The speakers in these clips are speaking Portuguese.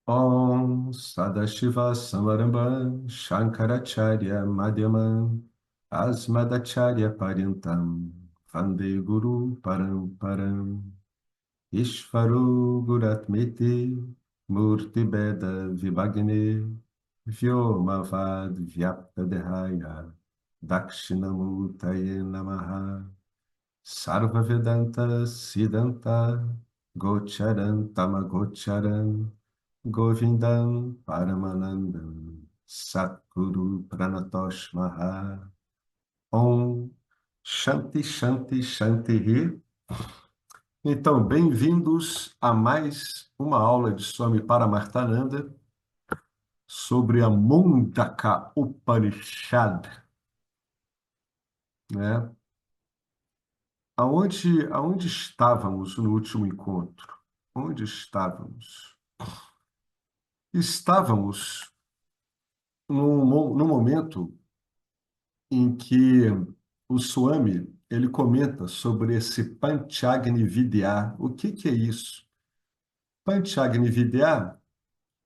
Om Sadashiva Samarambam Shankaracharya Madhyamam Asmadacharya Paryantam Vande Guru Paramparam Ishvaro Guratmete Murti Beda Vibhagne Vyomavad Vyapta Dehaya Dakshinamurtaye Namaha Sarva Vedanta Siddhanta Gocharan Tamagocharan Govindam Paramanandam Satguru Pranatosh Maha Om Shanti Shanti Shanti Hi. Então, bem-vindos a mais uma aula de Swami Paramarthananda sobre a Mundaka Upanishad, né? Aonde estávamos no último encontro? Onde estávamos? Estávamos no momento em que o Swami ele comenta sobre esse Panchagni Vidya. O que é isso? Panchagni Vidya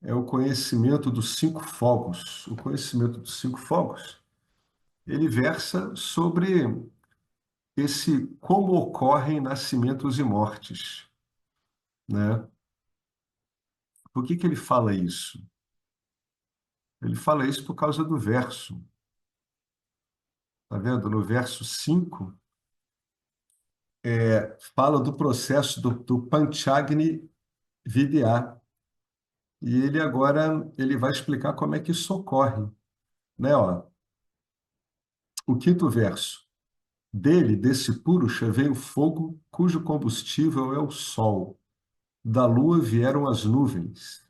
é o conhecimento dos cinco fogos. O conhecimento dos cinco fogos, ele versa sobre esse como ocorrem nascimentos e mortes, né? Por que ele fala isso? Ele fala isso por causa do verso. Tá vendo? No verso 5 fala do processo do Panchagni Vidya. E ele agora ele vai explicar como é que isso ocorre, né? Ó, o quinto verso. Desse Purusha veio fogo, cujo combustível é o sol. Da lua vieram as nuvens.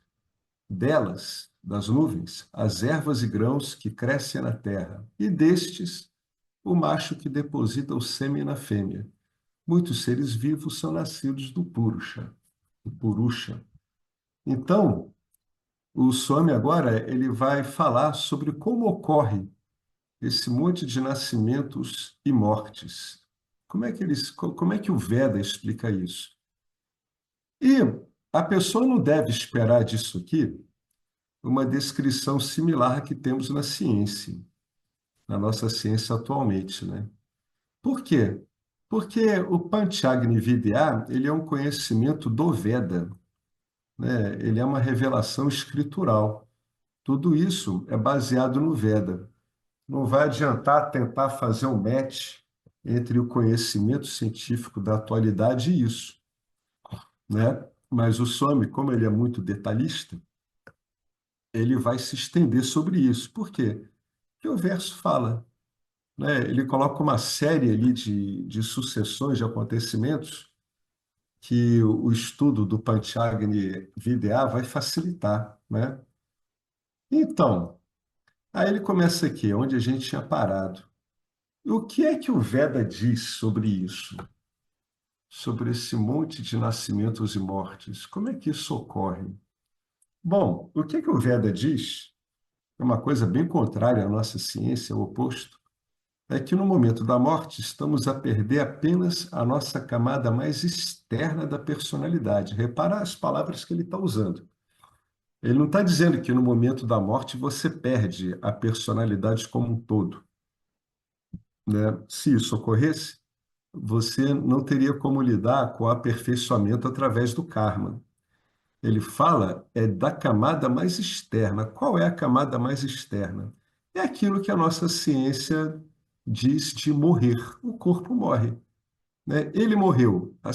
Delas, das nuvens, as ervas e grãos que crescem na terra. E destes, o macho que deposita o sêmen na fêmea. Muitos seres vivos são nascidos do Purusha. Então, o Swami agora ele vai falar sobre como ocorre esse monte de nascimentos e mortes. Como é que o Veda explica isso? E a pessoa não deve esperar disso aqui uma descrição similar que temos na ciência, na nossa ciência atualmente, né? Por quê? Porque o Panchagni Vidya, ele é um conhecimento do Veda, né? Ele é uma revelação escritural. Tudo isso é baseado no Veda. Não vai adiantar tentar fazer um match entre o conhecimento científico da atualidade e isso, né? Mas o Swami, como ele é muito detalhista, ele vai se estender sobre isso. Por quê? Porque o verso fala, né? Ele coloca uma série ali de sucessões de acontecimentos que o estudo do Panchagni Vidya vai facilitar, né? Então, aí ele começa aqui, onde a gente tinha parado. O que é que o Veda diz sobre isso? Sobre esse monte de nascimentos e mortes? Como é que isso ocorre? Bom, o que é que o Veda diz? É uma coisa bem contrária à nossa ciência, o oposto. É que no momento da morte estamos a perder apenas a nossa camada mais externa da personalidade. Repara as palavras que ele está usando. Ele não está dizendo que no momento da morte você perde a personalidade como um todo, né? Se isso ocorresse, você não teria como lidar com o aperfeiçoamento através do karma. Ele fala da camada mais externa. Qual é a camada mais externa? É aquilo que a nossa ciência diz de morrer. O corpo morre, né? Ele morreu. A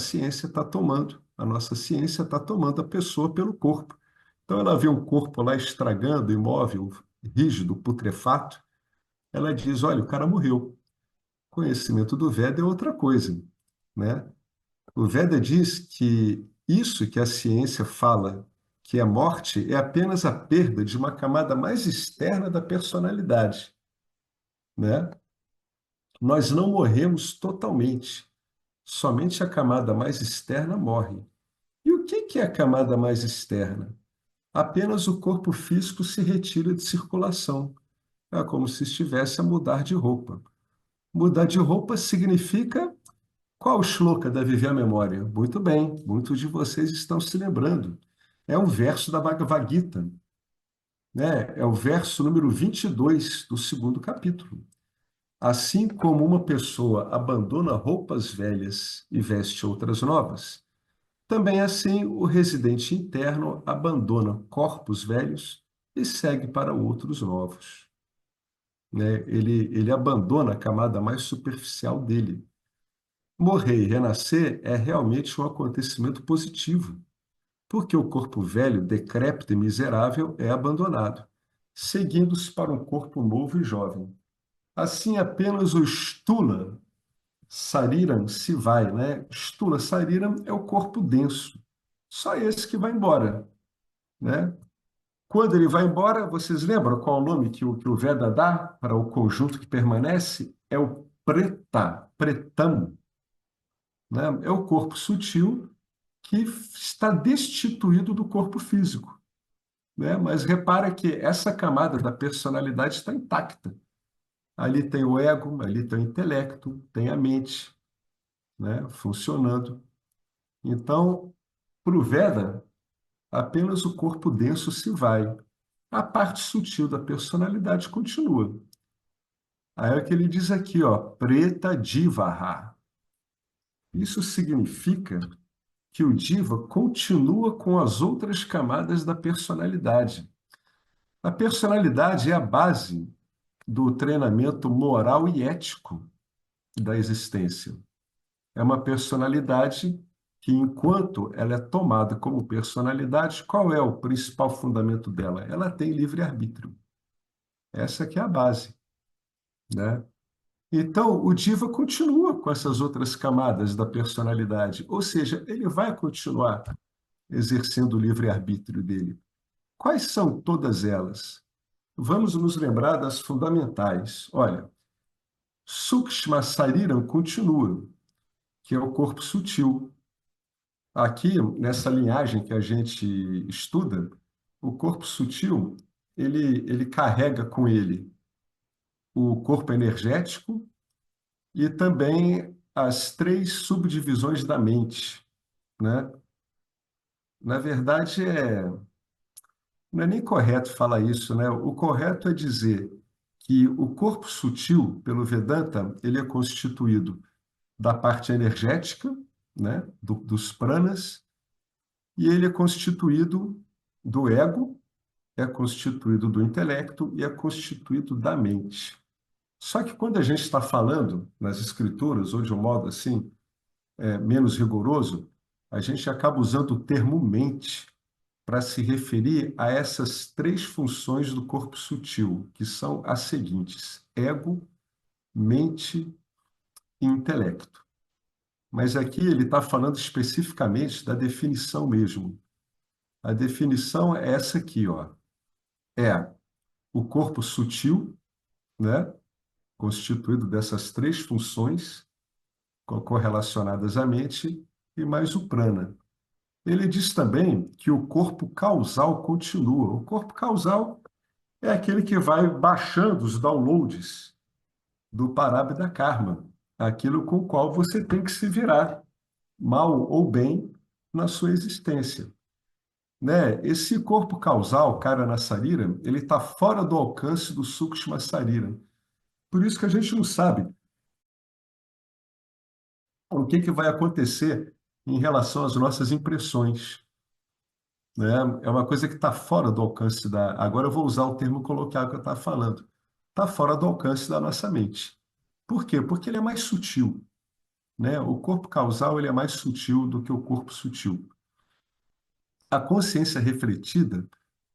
nossa ciência está tomando a pessoa pelo corpo. Então ela vê um corpo lá estragando, imóvel, rígido, putrefato. Ela diz: olha, o cara morreu. Conhecimento do Veda é outra coisa, né? O Veda diz que isso que a ciência fala que é morte é apenas a perda de uma camada mais externa da personalidade, né? Nós não morremos totalmente, somente a camada mais externa morre. E o que é a camada mais externa? Apenas o corpo físico se retira de circulação. É como se estivesse a mudar de roupa. Mudar de roupa significa qual shloka da Viver a Memória? Muito bem, muitos de vocês estão se lembrando É um verso da Bhagavad Gita, né? É o verso número 22 do segundo capítulo. Assim como uma pessoa abandona roupas velhas e veste outras novas, também assim o residente interno abandona corpos velhos e segue para outros novos, né? Ele abandona a camada mais superficial dele. Morrer e renascer é realmente um acontecimento positivo, porque o corpo velho, decrépito e miserável é abandonado, seguindo-se para um corpo novo e jovem. Assim, apenas o Stula Sariram se vai, né? Stula Sariram é o corpo denso, só esse que vai embora, né? Quando ele vai embora, vocês lembram qual é o nome que o Veda dá para o conjunto que permanece? É o Preta, Pretam, né? É o corpo sutil que está destituído do corpo físico, né? Mas repara que essa camada da personalidade está intacta. Ali tem o ego, ali tem o intelecto, tem a mente, né? Funcionando. Então, para o Veda, apenas o corpo denso se vai. A parte sutil da personalidade continua. Aí é o que ele diz aqui, ó, preta divaha. Isso significa que o diva continua com as outras camadas da personalidade. A personalidade é a base do treinamento moral e ético da existência. É uma personalidade que, enquanto ela é tomada como personalidade, qual é o principal fundamento dela? Ela tem livre-arbítrio. Essa que é a base, né? Então, o diva continua com essas outras camadas da personalidade, ou seja, ele vai continuar exercendo o livre-arbítrio dele. Quais são todas elas? Vamos nos lembrar das fundamentais. Olha, Sukshma Sariram continua, que é o corpo sutil. Aqui, nessa linhagem que a gente estuda, o corpo sutil, ele carrega com ele o corpo energético e também as três subdivisões da mente, né? Na verdade, não é nem correto falar isso, né? O correto é dizer que o corpo sutil, pelo Vedanta, ele é constituído da parte energética, né? Dos pranas, e ele é constituído do ego, é constituído do intelecto e é constituído da mente. Só que quando a gente está falando nas escrituras, ou de um modo assim, menos rigoroso, a gente acaba usando o termo mente para se referir a essas três funções do corpo sutil, que são as seguintes: ego, mente e intelecto. Mas aqui ele está falando especificamente da definição mesmo. A definição é essa aqui, ó. É o corpo sutil, né, constituído dessas três funções correlacionadas à mente e mais o prana. Ele diz também que o corpo causal continua. O corpo causal é aquele que vai baixando os downloads do Parabdha Karma, aquilo com o qual você tem que se virar, mal ou bem, na sua existência. Né? Esse corpo causal, Karana Sarira, ele está fora do alcance do Sukshma Sarira. Por isso que a gente não sabe o que vai acontecer em relação às nossas impressões. Né? É uma coisa que está fora do alcance da. Agora eu vou usar o termo coloquial que eu estava falando. Está fora do alcance da nossa mente. Por quê? Porque ele é mais sutil. Né? O corpo causal ele é mais sutil do que o corpo sutil. A consciência refletida,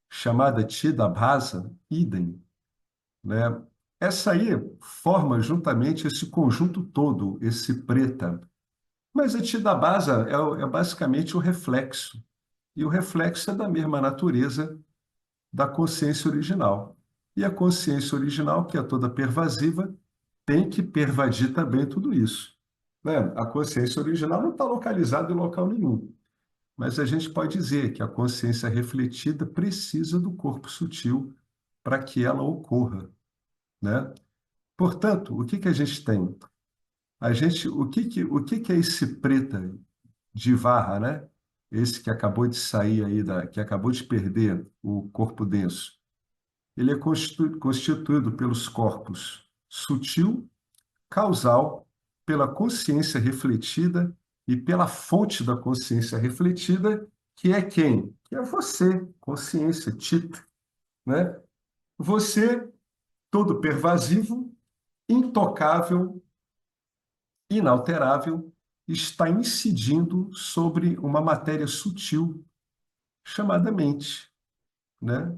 chamada Chidabhasa, idem, né? Essa aí forma juntamente esse conjunto todo, esse preta. Mas a Chidabhasa é basicamente o reflexo. E o reflexo é da mesma natureza da consciência original. E a consciência original, que é toda pervasiva, tem que pervadir também tudo isso. Né? A consciência original não está localizada em local nenhum. Mas a gente pode dizer que a consciência refletida precisa do corpo sutil para que ela ocorra, né? Portanto, o que que a gente tem? O que que é esse preta de varra, né? esse que acabou de sair aí, que acabou de perder o corpo denso, ele é constituído pelos corpos sutil, causal, pela consciência refletida e pela fonte da consciência refletida, que é quem? Que é você, consciência, Tita, né? Você, todo pervasivo, intocável, inalterável, está incidindo sobre uma matéria sutil chamada mente, né?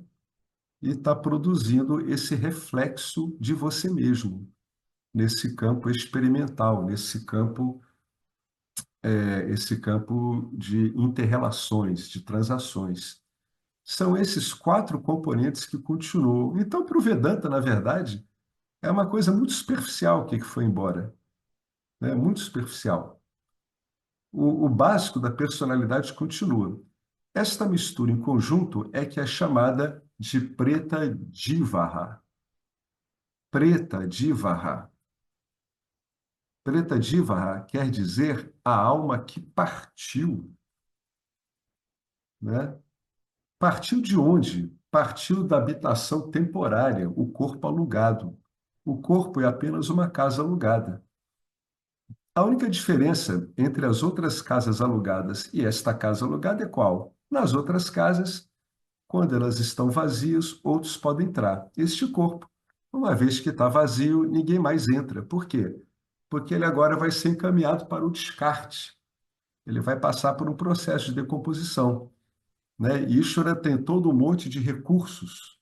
E está produzindo esse reflexo de você mesmo, nesse campo experimental, esse campo de interrelações, de transações. São esses quatro componentes que continuam. Então, para o Vedanta, na verdade, é uma coisa muito superficial que foi embora, né? Muito superficial. O básico da personalidade continua. Esta mistura em conjunto é que é chamada de preta divara. Preta divara. Preta divara quer dizer a alma que partiu, né? Partiu de onde? Partiu da habitação temporária, o corpo alugado. O corpo é apenas uma casa alugada. A única diferença entre as outras casas alugadas e esta casa alugada é qual? Nas outras casas, quando elas estão vazias, outros podem entrar. Este corpo, uma vez que está vazio, ninguém mais entra. Por quê? Porque ele agora vai ser encaminhado para o descarte. Ele vai passar por um processo de decomposição, né? E Ishvara tem todo um monte de recursos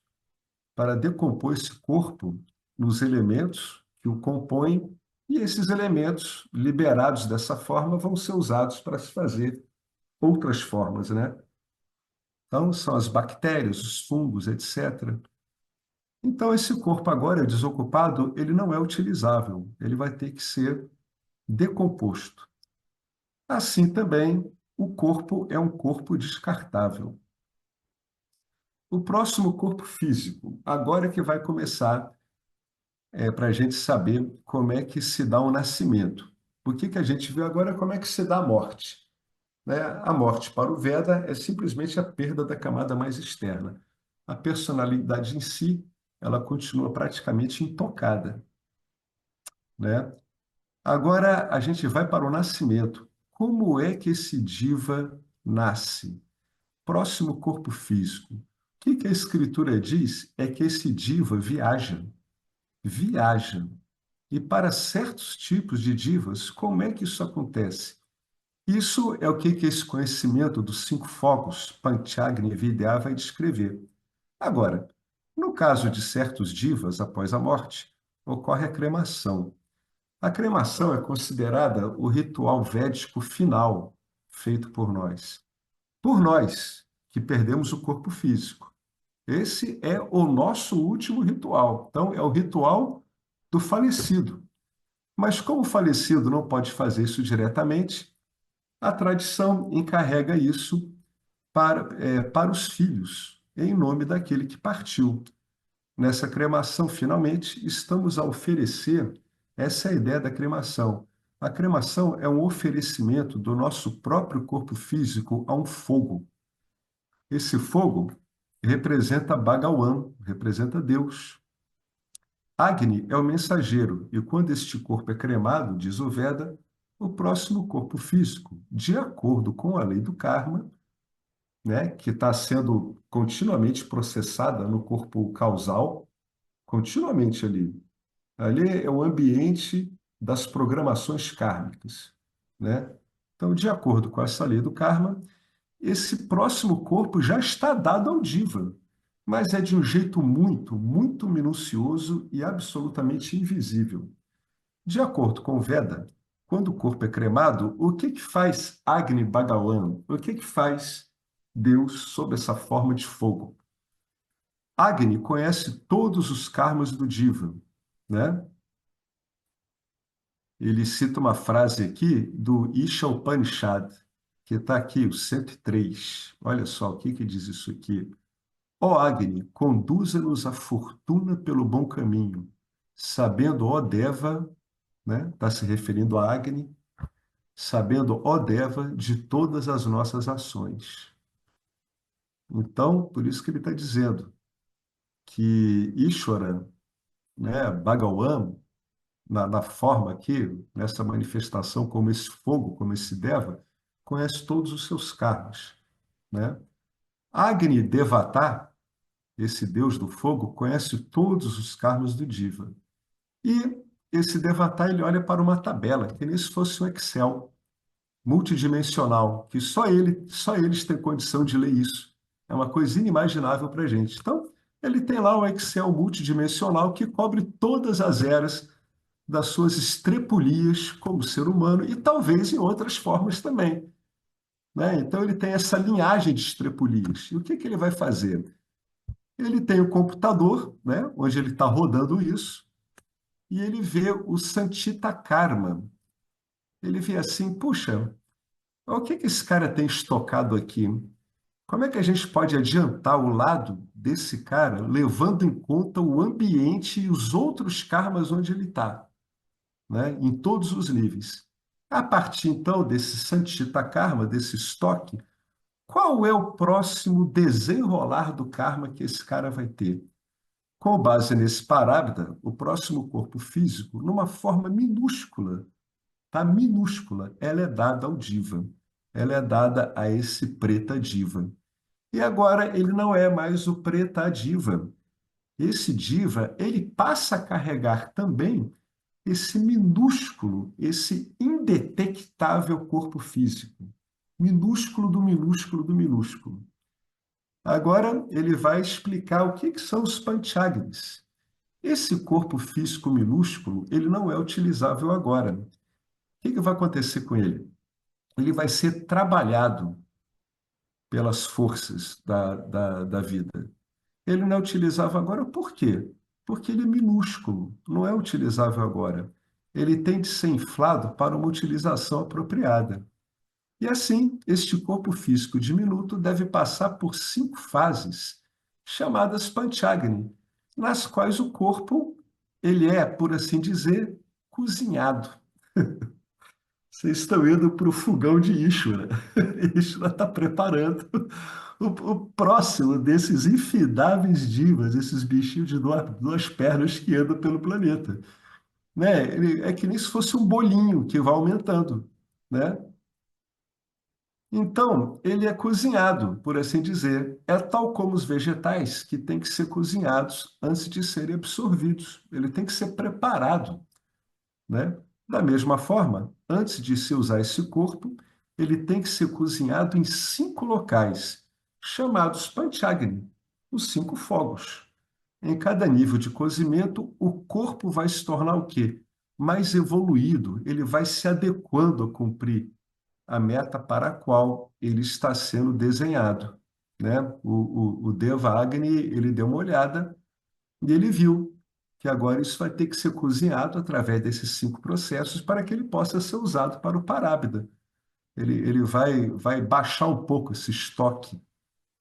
para decompor esse corpo nos elementos que o compõem, e esses elementos, liberados dessa forma, vão ser usados para se fazer outras formas, né? Então, são as bactérias, os fungos, etc. Então, esse corpo agora desocupado, ele não é utilizável, ele vai ter que ser decomposto. Assim também, o corpo é um corpo descartável. O próximo corpo físico, agora é que vai começar para a gente saber como é que se dá o nascimento. O que a gente viu agora é como é que se dá a morte, né? A morte para o Veda é simplesmente a perda da camada mais externa. A personalidade em si, ela continua praticamente intocada, né? Agora a gente vai para o nascimento. Como é que esse diva nasce? Próximo corpo físico. O que a escritura diz é que esse diva viaja, viaja. E para certos tipos de divas, como é que isso acontece? Isso é o que esse conhecimento dos cinco fogos, Panchagni e Vidya, vai descrever. Agora, no caso de certos divas, após a morte, ocorre a cremação. A cremação é considerada o ritual védico final feito por nós. Por nós, que perdemos o corpo físico. Esse é o nosso último ritual. Então, é o ritual do falecido. Mas como o falecido não pode fazer isso diretamente, a tradição encarrega isso para os filhos, em nome daquele que partiu. Nessa cremação, finalmente, estamos a oferecer, essa é a ideia da cremação. A cremação é um oferecimento do nosso próprio corpo físico a um fogo. Esse fogo representa Bhagawan, representa Deus. Agni é o mensageiro, e quando este corpo é cremado, diz o Veda, o próximo corpo físico, de acordo com a lei do karma, né, que está sendo continuamente processada no corpo causal, continuamente ali. Ali é o ambiente das programações kármicas, né? Então, de acordo com essa lei do karma, esse próximo corpo já está dado ao diva, mas é de um jeito muito, muito minucioso e absolutamente invisível. De acordo com o Veda, quando o corpo é cremado, o que faz Agni Bhagavan? O que faz Deus sob essa forma de fogo? Agni conhece todos os karmas do Diva, né? Ele cita uma frase aqui do Isha Upanishad, que está aqui, o 103. Olha só o que diz isso aqui. Ó Agni, conduza-nos à fortuna pelo bom caminho, sabendo, ó Deva, né? Está se referindo a Agni, sabendo, ó Deva, de todas as nossas ações. Então, por isso que ele está dizendo que Ishvara, né, Bhagavan, na forma aqui, nessa manifestação como esse fogo, como esse Deva, conhece todos os seus karmas, né? Agni Devata, esse deus do fogo, conhece todos os karmas do Diva. E esse Devata, ele olha para uma tabela, que nem se fosse um Excel multidimensional, que só eles têm condição de ler isso. É uma coisa inimaginável para a gente. Então, ele tem lá um Excel multidimensional que cobre todas as eras das suas estrepulias como ser humano e talvez em outras formas também, né? Então, ele tem essa linhagem de estrepulias. E o que que ele vai fazer? Ele tem o computador, né, onde ele está rodando isso, e ele vê o Santita Karma. Ele vê assim, puxa, o que que esse cara tem estocado aqui? Como é que a gente pode adiantar o lado desse cara, levando em conta o ambiente e os outros karmas onde ele está, né? Em todos os níveis. A partir, então, desse Sanchita Karma, desse estoque, qual é o próximo desenrolar do karma que esse cara vai ter? Com base nesse parábita, o próximo corpo físico, numa forma minúscula, tá? Minúscula, ela é dada ao diva. Ela é dada a esse preta diva. E agora ele não é mais o preta diva. Esse diva, ele passa a carregar também esse minúsculo, esse indetectável corpo físico. Minúsculo do minúsculo do minúsculo. Agora ele vai explicar o que são os panchagnis. Esse corpo físico minúsculo, ele não é utilizável agora. O que vai acontecer com ele? Ele vai ser trabalhado pelas forças da vida. Ele não é utilizável agora por quê? Porque ele é minúsculo, não é utilizável agora. Ele tem de ser inflado para uma utilização apropriada. E assim, este corpo físico diminuto deve passar por 5 fases, chamadas Panchagni, nas quais o corpo ele é, por assim dizer, cozinhado. Vocês estão indo para o fogão de Ishvara. Ishvara está preparando o próximo desses infidáveis divas, esses bichinhos de duas pernas que andam pelo planeta. Né? É que nem se fosse um bolinho que vai aumentando, né? Então, ele é cozinhado, por assim dizer. É tal como os vegetais que têm que ser cozinhados antes de serem absorvidos. Ele tem que ser preparado, né? Da mesma forma, antes de se usar esse corpo, ele tem que ser cozinhado em 5 locais, chamados Panchagni, os 5 fogos. Em cada nível de cozimento, o corpo vai se tornar o quê? Mais evoluído, ele vai se adequando a cumprir a meta para a qual ele está sendo desenhado, né? O Deva Agni, ele deu uma olhada e ele viu que agora isso vai ter que ser cozinhado através desses 5 processos para que ele possa ser usado para o Parábida. Ele vai baixar um pouco esse estoque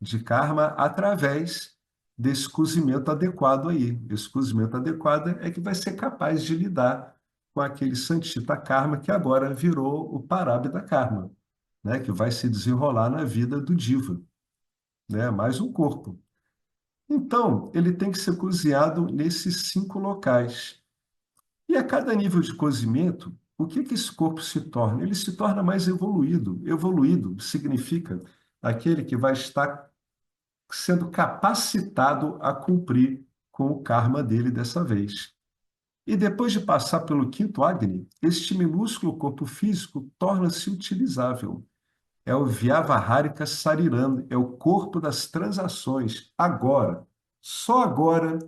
de karma através desse cozimento adequado aí. Esse cozimento adequado é que vai ser capaz de lidar com aquele Sanchita Karma que agora virou o Parábida Karma, né? Que vai se desenrolar na vida do Diva, né? Mais um corpo. Então, ele tem que ser cozinhado nesses 5 locais. E a cada nível de cozimento, o que que esse corpo se torna? Ele se torna mais evoluído. Evoluído significa aquele que vai estar sendo capacitado a cumprir com o karma dele dessa vez. E depois de passar pelo quinto Agni, este minúsculo corpo físico torna-se utilizável. É o Vyavaharika Sariran, é o corpo das transações. Agora, só agora,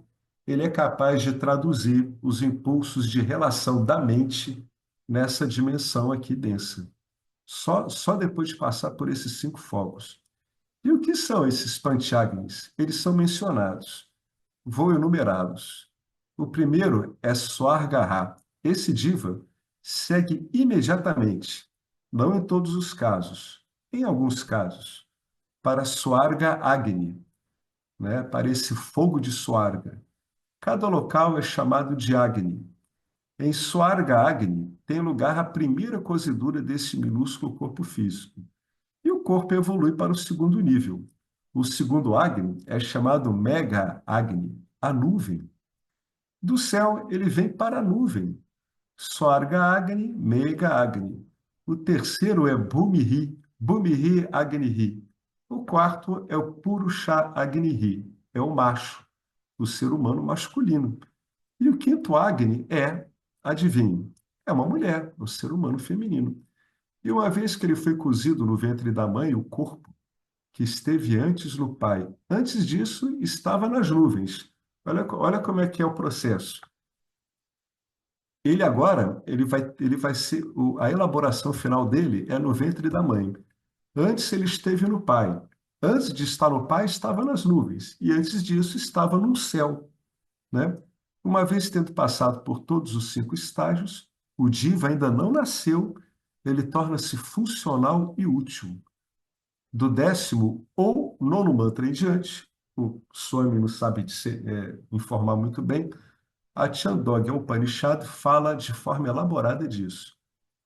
ele é capaz de traduzir os impulsos de relação da mente nessa dimensão aqui densa. Só depois de passar por esses 5 fogos. E o que são esses Panchagnis? Eles são mencionados. Vou enumerá-los. O primeiro é Swargaha. Esse diva segue imediatamente, não em todos os casos, em alguns casos, para Swarga Agni, né? Para esse fogo de Swarga. Cada local é chamado de Agni. Em Swarga Agni tem lugar a primeira cozedura desse minúsculo corpo físico. E o corpo evolui para o segundo nível. O segundo Agni é chamado Mega Agni, a nuvem. Do céu, ele vem para a nuvem. Swarga Agni, Mega Agni. O terceiro é Bhumihi, Bhumihi Agnihi. O quarto é o Purusha Agnihi, é o macho, o ser humano masculino. E o quinto Agni é, adivinhe, é uma mulher, o ser humano feminino. E uma vez que ele foi cozido no ventre da mãe, o corpo que esteve antes no pai, antes disso estava nas nuvens. Olha como é que é o processo. Ele agora, ele vai ser, a elaboração final dele é no ventre da mãe. Antes ele esteve no pai. Antes de estar no pai, estava nas nuvens. E antes disso, estava no céu, né? Uma vez tendo passado por todos os 5 estágios, o Diva ainda não nasceu, ele torna-se funcional e útil. Do 10º ou 9º mantra em diante, o Swami não sabe informar muito bem, a Chandogya Upanishad fala de forma elaborada disso.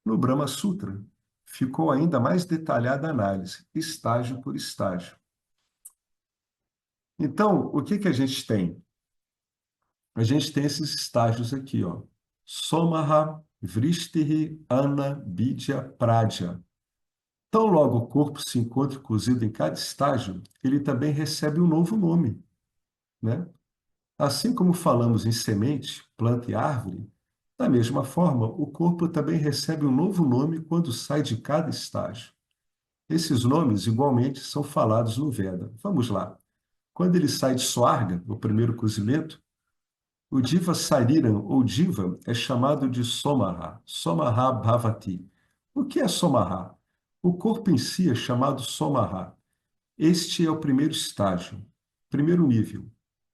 No Brahma Sutra, ficou ainda mais detalhada a análise, estágio por estágio. Então, o que a gente tem? A gente tem esses estágios aqui, ó. Somaha, Vristihi, Ana, Bidya, Pradya. Tão logo o corpo se encontre cozido em cada estágio, ele também recebe um novo nome, né? Assim como falamos em semente, planta e árvore, da mesma forma, o corpo também recebe um novo nome quando sai de cada estágio. Esses nomes, igualmente, são falados no Veda. Vamos lá. Quando ele sai de Swarga, o primeiro cozimento, o Diva Sariram, ou Diva, é chamado de Somaha, Somaha Bhavati. O que é Somaha? O corpo em si é chamado Somaha. Este é o primeiro estágio, primeiro nível.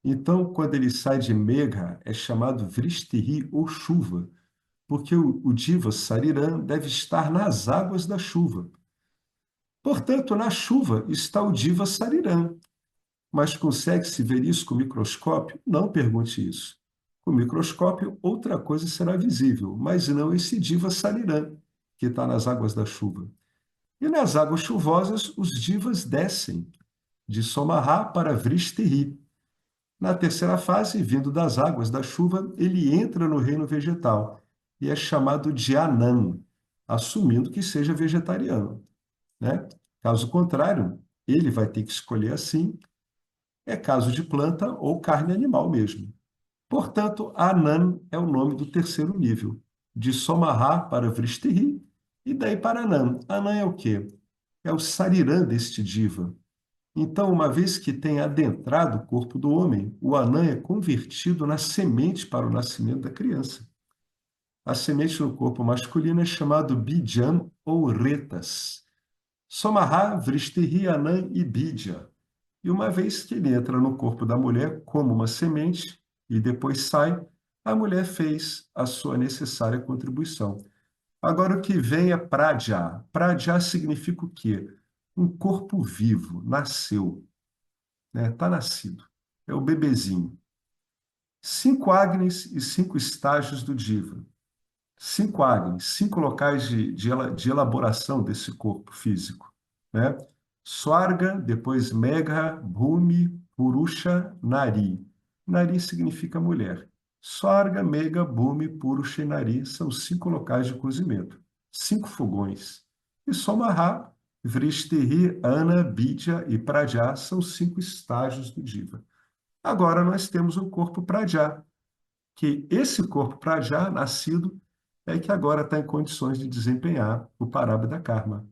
Então, quando ele sai de Megha, é chamado Vristihi, ou chuva, porque o Diva Sariram deve estar nas águas da chuva. Portanto, na chuva está o Diva Sariram. Mas consegue-se ver isso com o microscópio? Não pergunte isso. Com o microscópio, outra coisa será visível, mas não esse Diva Sariram, que está nas águas da chuva. E nas águas chuvosas, os divas descem de Somará para Vristihi. Na terceira fase, vindo das águas da chuva, ele entra no reino vegetal e é chamado de Anan, assumindo que seja vegetariano, né? Caso contrário, ele vai ter que escolher assim, é caso de planta ou carne animal mesmo. Portanto, Anan é o nome do terceiro nível, de Somará para Vristihi e daí para Anan. Anan é o quê? É o sarirã deste diva. Então, uma vez que tem adentrado o corpo do homem, o anã é convertido na semente para o nascimento da criança. A semente no corpo masculino é chamado Bijan ou retas. Somaha, Vristihi, Anã e Bidya. E uma vez que ele entra no corpo da mulher como uma semente e depois sai, a mulher fez a sua necessária contribuição. Agora, o que vem é Pradya. Pradya significa o quê? Um corpo vivo, nasceu, né? Está nascido. É o bebezinho. 5 Agnis e 5 estágios do Diva. 5 Agnis, 5 locais de elaboração desse corpo físico, né? Swarga, depois Megha, Bhumi, Purusha, Nari. Nari significa mulher. Swarga, Megha, Bhumi, Purusha e Nari são 5 locais de cozimento. 5 fogões. E Somará, Vristihi, Ana, Bidya e Pradya são 5 estágios do Diva. Agora nós temos o corpo Pradya, que esse corpo Pradya, nascido, é que agora está em condições de desempenhar o Parabdha Karma.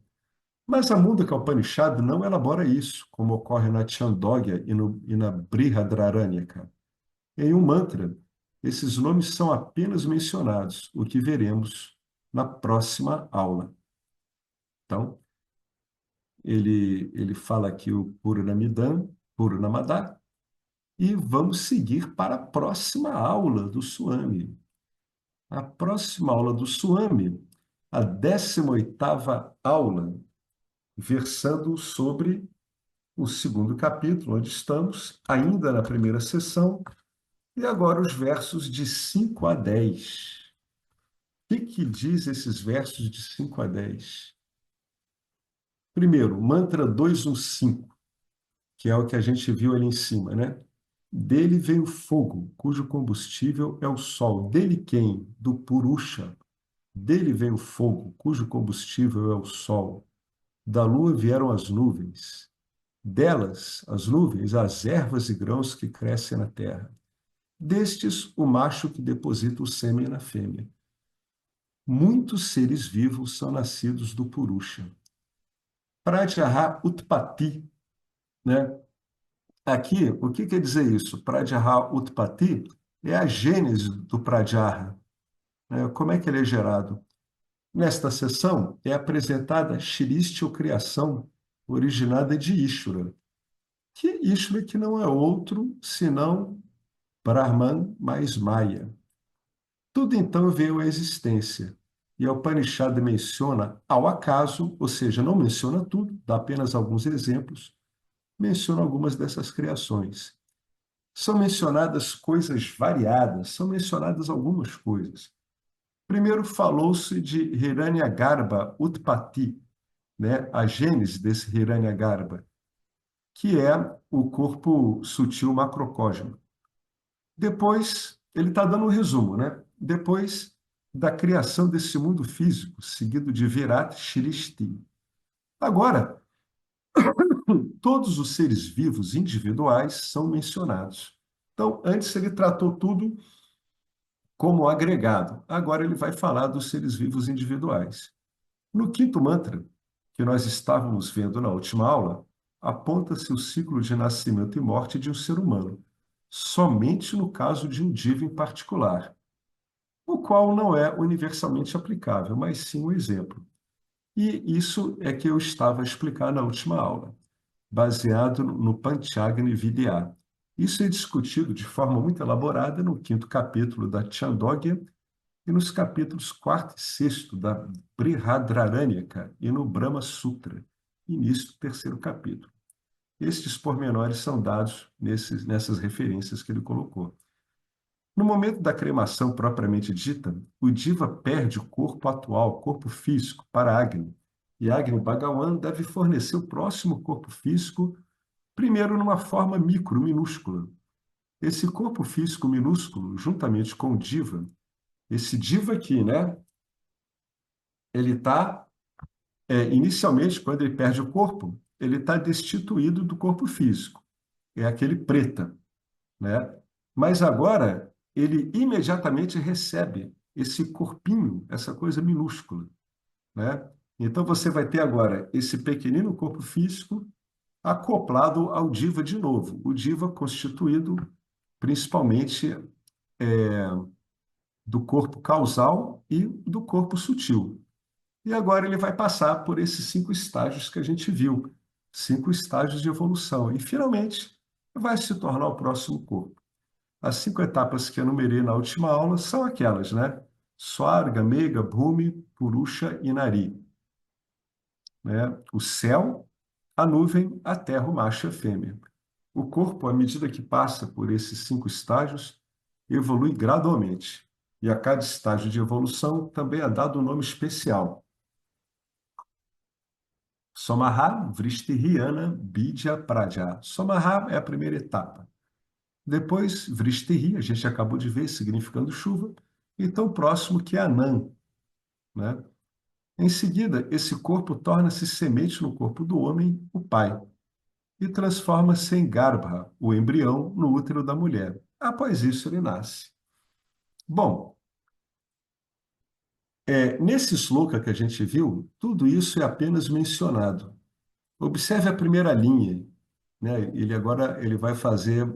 Mas a Mundaka Upanishad não elabora isso, como ocorre na Chandogya e na Brihadaranyaka. Em um mantra, esses nomes são apenas mencionados, o que veremos na próxima aula. Então, ele fala aqui o Purnamidam, Purnamada, e vamos seguir para a próxima aula do Swami. A próxima aula do Swami, a 18ª aula, versando sobre o segundo capítulo, onde estamos, ainda na primeira sessão, e agora os versos de 5 a 10. que diz esses versos de 5 a 10? Primeiro, mantra 215, que é o que a gente viu ali em cima, né? Dele veio fogo, cujo combustível é o sol. Dele quem? Do Purusha. Dele veio fogo, cujo combustível é o sol. Da lua vieram as nuvens. Delas, as nuvens, as ervas e grãos que crescem na terra. Destes, o macho que deposita o sêmen na fêmea. Muitos seres vivos são nascidos do Purusha. Pratyahara Utpatti, né? Aqui, o que quer dizer isso? Pratyahara Utpatti é a gênese do Pratyahara, né? Como é que ele é gerado? Nesta seção é apresentada a Shristi, ou criação, originada de Ishvara. Que Ishvara que não é outro senão Brahman mais Maya. Tudo então veio à existência. E a Upanishad menciona ao acaso, ou seja, não menciona tudo, dá apenas alguns exemplos, menciona algumas dessas criações. São mencionadas coisas variadas, são mencionadas algumas coisas. Primeiro falou-se de Hiranyagarbha Utpatti, né? A gênese desse Hiranyagarbha, que é o corpo sutil macrocósmico. Depois, ele está dando um resumo, né? Depois da criação desse mundo físico, seguido de Virat Shrishti. Agora, todos os seres vivos individuais são mencionados. Então, antes ele tratou tudo como agregado. Agora ele vai falar dos seres vivos individuais. No quinto mantra, que nós estávamos vendo na última aula, aponta-se o ciclo de nascimento e morte de um ser humano, somente no caso de um diva em particular, o qual não é universalmente aplicável, mas sim um exemplo. E isso é que eu estava a explicar na última aula, baseado no Panchagni Vidya. Isso é discutido de forma muito elaborada no quinto capítulo da Chandogya e nos capítulos 4 e 6 da Brihadaranyaka e no Brahma Sutra, início do terceiro capítulo. Estes pormenores são dados nessas referências que ele colocou. No momento da cremação propriamente dita, o Diva perde o corpo atual, o corpo físico, para Agni. E Agni Bhagawan deve fornecer o próximo corpo físico, primeiro numa forma micro, minúscula. Esse corpo físico minúsculo, juntamente com o Diva, esse Diva aqui, né? Ele está, inicialmente, quando ele perde o corpo, ele está destituído do corpo físico. É aquele preta, né? Mas agora ele imediatamente recebe esse corpinho, essa coisa minúscula, né? Então você vai ter agora esse pequenino corpo físico acoplado ao Diva de novo, o Diva constituído principalmente do corpo causal e do corpo sutil. E agora ele vai passar por esses 5 estágios que a gente viu, 5 estágios de evolução, e finalmente vai se tornar o próximo corpo. As 5 etapas que eu enumerei na última aula são aquelas, né? Swarga, Mega, Bhumi, Purusha e Nari. Né? O céu, a nuvem, a terra, o macho e a fêmea. O corpo, à medida que passa por esses 5 estágios, evolui gradualmente. E a cada estágio de evolução também é dado um nome especial. Somaha, Vrishtiriyana, Bidya, Praja. Somaha é a primeira etapa. Depois, Vrishtihi, a gente acabou de ver, significando chuva. Então, o próximo que é Anam, né? Em seguida, esse corpo torna-se semente no corpo do homem, o pai, e transforma-se em Garbha, o embrião, no útero da mulher. Após isso, ele nasce. Bom, nesse sloka que a gente viu, tudo isso é apenas mencionado. Observe a primeira linha, né? Ele vai fazer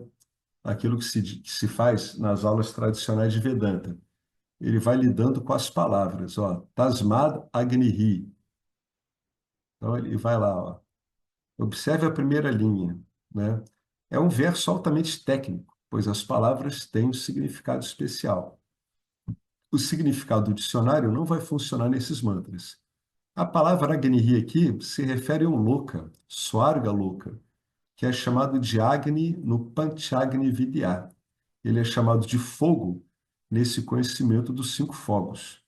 aquilo que se faz nas aulas tradicionais de Vedanta. Ele vai lidando com as palavras, ó, Tasmad Agnihi. Então ele vai lá, ó. Observe a primeira linha, né? É um verso altamente técnico, pois as palavras têm um significado especial. O significado do dicionário não vai funcionar nesses mantras. A palavra Agnihi aqui se refere a um loka, Swarga Loka, que é chamado de Agni no Panchagni Vidya. Ele é chamado de fogo nesse conhecimento dos 5 fogos.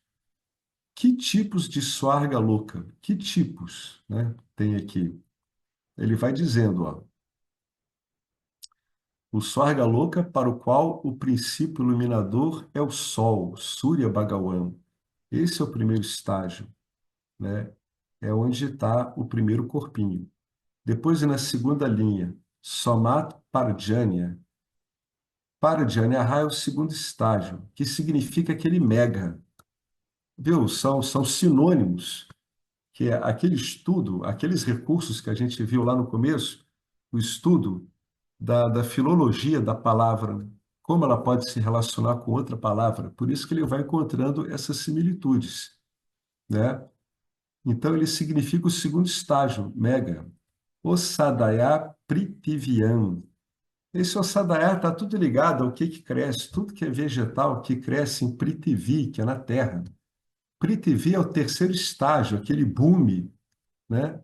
Que tipos de Svarga Loka? Que tipos, né, tem aqui? Ele vai dizendo, ó, o Svarga Loka para o qual o princípio iluminador é o Sol, Surya Bhagawan. Esse é o primeiro estágio, né? É onde está o primeiro corpinho. Depois, na segunda linha, Somat Parjanya. Parjanya é o segundo estágio, que significa aquele mega. Viu? São sinônimos, que é aquele estudo, aqueles recursos que a gente viu lá no começo, o estudo da filologia da palavra, como ela pode se relacionar com outra palavra. Por isso que ele vai encontrando essas similitudes, né? Então, ele significa o segundo estágio, mega. Osadaya Prithviam. Esse Osadaya está tudo ligado ao que cresce, tudo que é vegetal que cresce em Prithvi, que é na Terra. Prithvi é o terceiro estágio, aquele bhumi, né?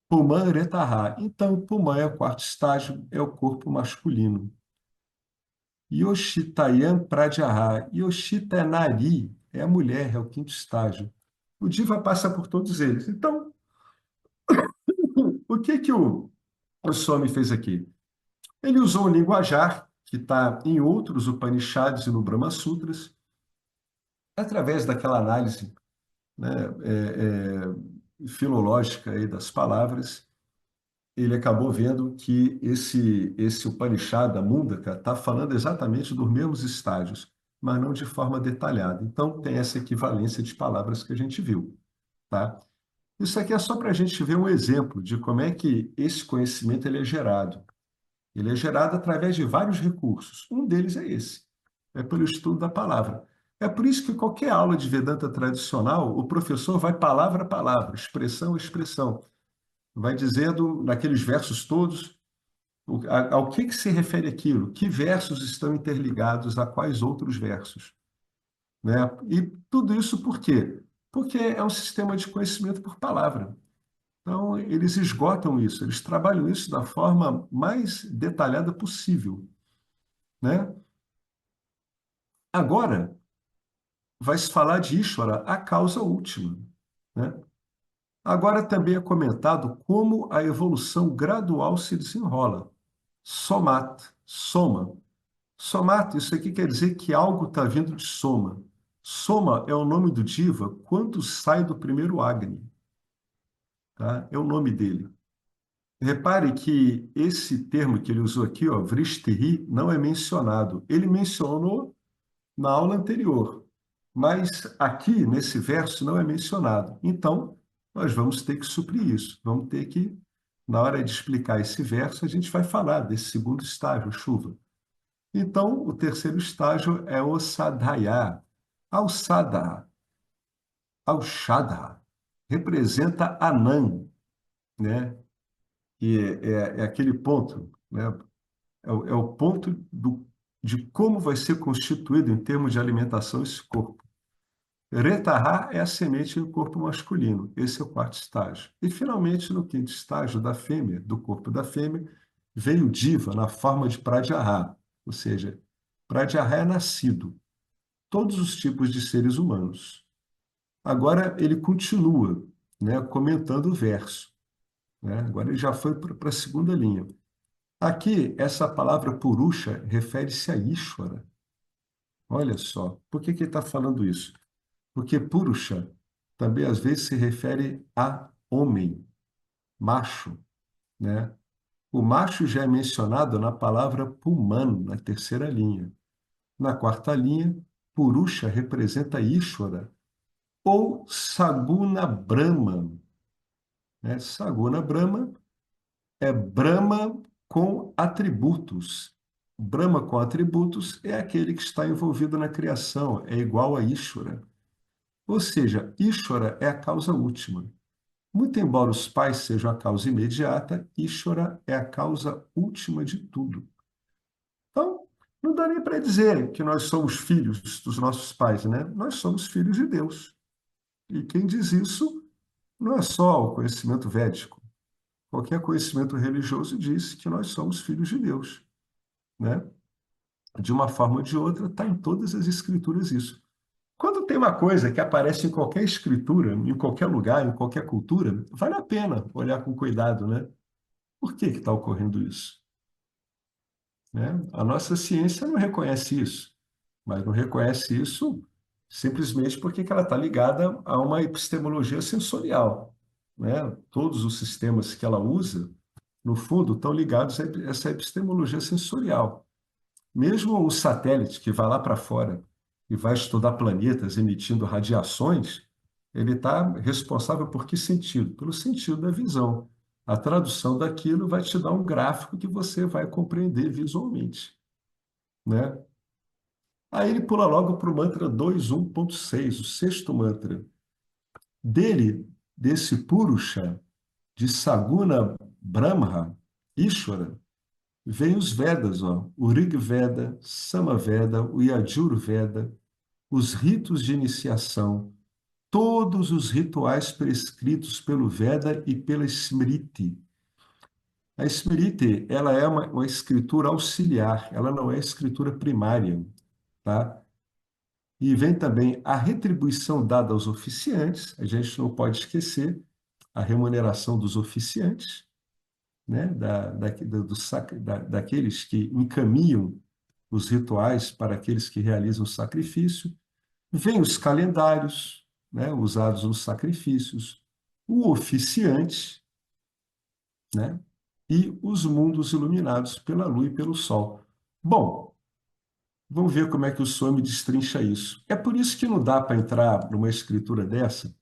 Pulmã Retaha. Então, o pulmão é o quarto estágio, é o corpo masculino. Yoshitayam Pradyaha. Yoshita é Nari, é a mulher, é o quinto estágio. O Diva passa por todos eles. Então, o que que o Swami fez aqui? Ele usou um linguajar que está em outros Upanishads e no Brahma Sutras, através daquela análise, né, filológica aí das palavras, ele acabou vendo que esse Upanishad, a Mundaka, está falando exatamente dos mesmos estágios, mas não de forma detalhada. Então, tem essa equivalência de palavras que a gente viu, tá? Isso aqui é só para a gente ver um exemplo de como é que esse conhecimento ele é gerado. Ele é gerado através de vários recursos. Um deles é esse, é pelo estudo da palavra. É por isso que qualquer aula de Vedanta tradicional, o professor vai palavra a palavra, expressão a expressão, vai dizendo naqueles versos todos ao que se refere aquilo, que versos estão interligados a quais outros versos, né? E tudo isso por quê? Porque é um sistema de conhecimento por palavra. Então, eles esgotam isso, eles trabalham isso da forma mais detalhada possível, né? Agora, vai se falar de Ishvara, a causa última, né? Agora também é comentado como a evolução gradual se desenrola. Somat, soma. Somat, isso aqui quer dizer que algo está vindo de soma. Soma é o nome do Diva quando sai do primeiro Agni, tá? É o nome dele. Repare que esse termo que ele usou aqui, ó, Vristihi, não é mencionado. Ele mencionou na aula anterior, mas aqui nesse verso não é mencionado. Então, nós vamos ter que suprir isso. Vamos ter que, na hora de explicar esse verso, a gente vai falar desse segundo estágio, chuva. Então, o terceiro estágio é o Sadhaya. Ao Sada, ao Shadha, representa Anand, né? E é aquele ponto, né? É o ponto de como vai ser constituído em termos de alimentação esse corpo. Retaha é a semente do corpo masculino. Esse é o quarto estágio. E, finalmente, no quinto estágio da fêmea, do corpo da fêmea, veio Diva na forma de Pradyahara, ou seja, Pradyahara é nascido. Todos os tipos de seres humanos. Agora ele continua, né, comentando o verso, né? Agora ele já foi para a segunda linha. Aqui, essa palavra Purusha refere-se a Ishvara. Olha só, por que ele está falando isso? Porque Purusha também às vezes se refere a homem, macho, né? O macho já é mencionado na palavra Puman, na terceira linha. Na quarta linha, Purusha representa Ishvara, ou Saguna Brahma, né? Saguna Brahma é Brahma com atributos. Brahma com atributos é aquele que está envolvido na criação, é igual a Ishvara. Ou seja, Ishvara é a causa última. Muito embora os pais sejam a causa imediata, Ishvara é a causa última de tudo. Então, não dá nem para dizer que nós somos filhos dos nossos pais, né? Nós somos filhos de Deus. E quem diz isso não é só o conhecimento védico. Qualquer conhecimento religioso diz que nós somos filhos de Deus, né? De uma forma ou de outra, está em todas as escrituras isso. Quando tem uma coisa que aparece em qualquer escritura, em qualquer lugar, em qualquer cultura, vale a pena olhar com cuidado, né? Por que está ocorrendo isso? Né? A nossa ciência não reconhece isso, mas não reconhece isso simplesmente porque que ela está ligada a uma epistemologia sensorial, né? Todos os sistemas que ela usa, no fundo, estão ligados a essa epistemologia sensorial. Mesmo um satélite que vai lá para fora e vai estudar planetas emitindo radiações, ele está responsável por que sentido? Pelo sentido da visão. A tradução daquilo vai te dar um gráfico que você vai compreender visualmente, né? Aí ele pula logo para o mantra 21.6, o sexto mantra. Dele, desse Purusha, de Saguna Brahma, Ishvara, vem os Vedas, ó, o Rig Veda, Sama Veda, o Yajur Veda, os ritos de iniciação, todos os rituais prescritos pelo Veda e pela Smriti. A Smriti, ela é uma escritura auxiliar, ela não é escritura primária, tá? E vem também a retribuição dada aos oficiantes, a gente não pode esquecer a remuneração dos oficiantes, né? Daqueles que encaminham os rituais para aqueles que realizam o sacrifício. Vem os calendários, né? Usados nos sacrifícios, o oficiante, né? E os mundos iluminados pela lua e pelo sol. Bom, vamos ver como é que o Swami destrincha isso. É por isso que não dá para entrar numa escritura dessa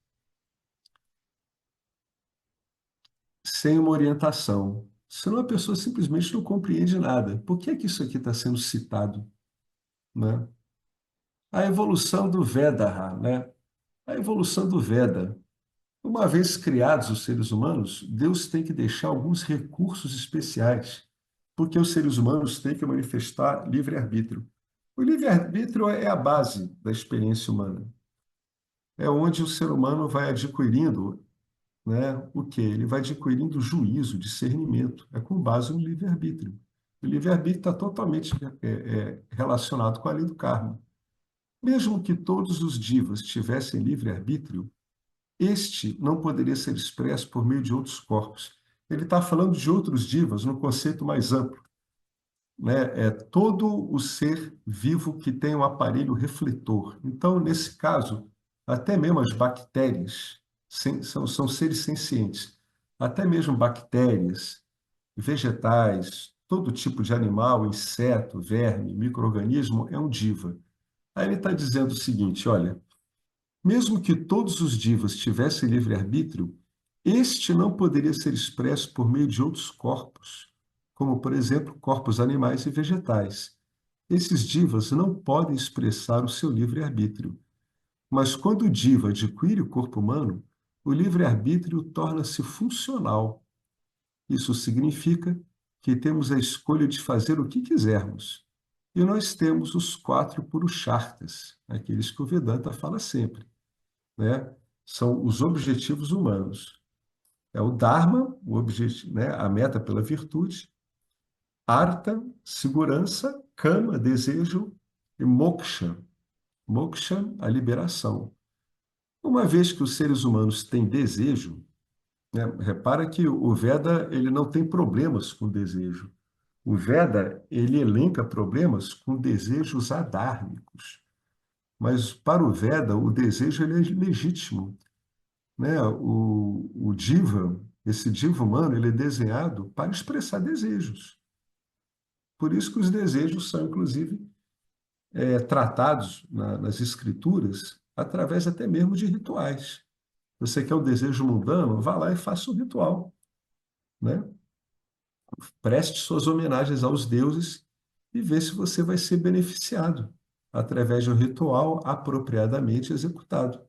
sem uma orientação. Senão a pessoa simplesmente não compreende nada. Por que é que isso aqui está sendo citado, né? A evolução do Veda, né? A evolução do Veda. Uma vez criados os seres humanos, Deus tem que deixar alguns recursos especiais, porque os seres humanos têm que manifestar livre-arbítrio. O livre-arbítrio é a base da experiência humana. É onde o ser humano vai adquirindo, né, o quê? Ele vai adquirindo juízo, discernimento. É com base no livre-arbítrio. O livre-arbítrio está totalmente relacionado com a lei do karma. Mesmo que todos os divas tivessem livre-arbítrio, este não poderia ser expresso por meio de outros corpos. Ele está falando de outros divas no conceito mais amplo, né? É todo o ser vivo que tem um aparelho refletor. Então, nesse caso, até mesmo as bactérias são seres sencientes. Até mesmo bactérias, vegetais, todo tipo de animal, inseto, verme, micro-organismo é um diva. Aí ele está dizendo o seguinte, olha, mesmo que todos os divas tivessem livre-arbítrio, este não poderia ser expresso por meio de outros corpos, como, por exemplo, corpos animais e vegetais. Esses divas não podem expressar o seu livre-arbítrio. Mas quando o diva adquire o corpo humano, o livre-arbítrio torna-se funcional. Isso significa que temos a escolha de fazer o que quisermos. E nós temos os quatro purusharthas, aqueles que o Vedanta fala sempre, né? São os objetivos humanos. É o Dharma, o objetivo, né? A meta pela virtude, Artha, segurança, Kama, desejo, e Moksha, Moksha, a liberação. Uma vez que os seres humanos têm desejo, né? Repara que o Veda ele não tem problemas com desejo. O Veda ele elenca problemas com desejos adármicos. Mas para o Veda, o desejo ele é legítimo, né? O diva, esse diva humano, ele é desenhado para expressar desejos. Por isso que os desejos são, inclusive, tratados nas escrituras através até mesmo de rituais. Você quer um desejo mundano? Vá lá e faça um ritual, né? Preste suas homenagens aos deuses e vê se você vai ser beneficiado através de um ritual apropriadamente executado,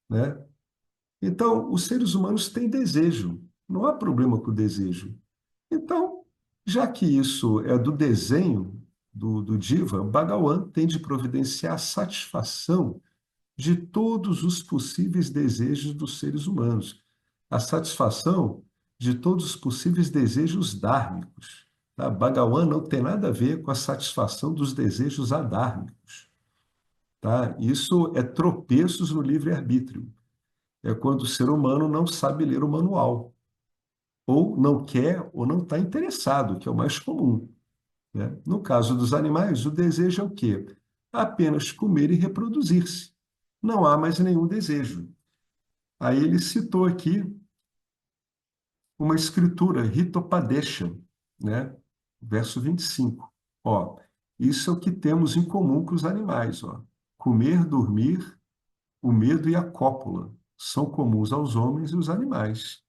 né? Então, os seres humanos têm desejo, não há problema com o desejo. Então, já que isso é do desenho do Diva, Bhagawan tem de providenciar a satisfação de todos os possíveis desejos dos seres humanos, a satisfação de todos os possíveis desejos dármicos. Tá? Bhagawan não tem nada a ver com a satisfação dos desejos adármicos. tá? Isso é tropeços no livre-arbítrio. É quando o ser humano não sabe ler o manual, ou não quer ou não está interessado, que é o mais comum, né? No caso dos animais, o desejo é o quê? Apenas comer e reproduzir-se. Não há mais nenhum desejo. Aí ele citou aqui uma escritura, Hitopadesha, né? Verso 25. Ó, isso é o que temos em comum com os animais, ó. Comer, dormir, o medo e a cópula são comuns aos homens e aos animais.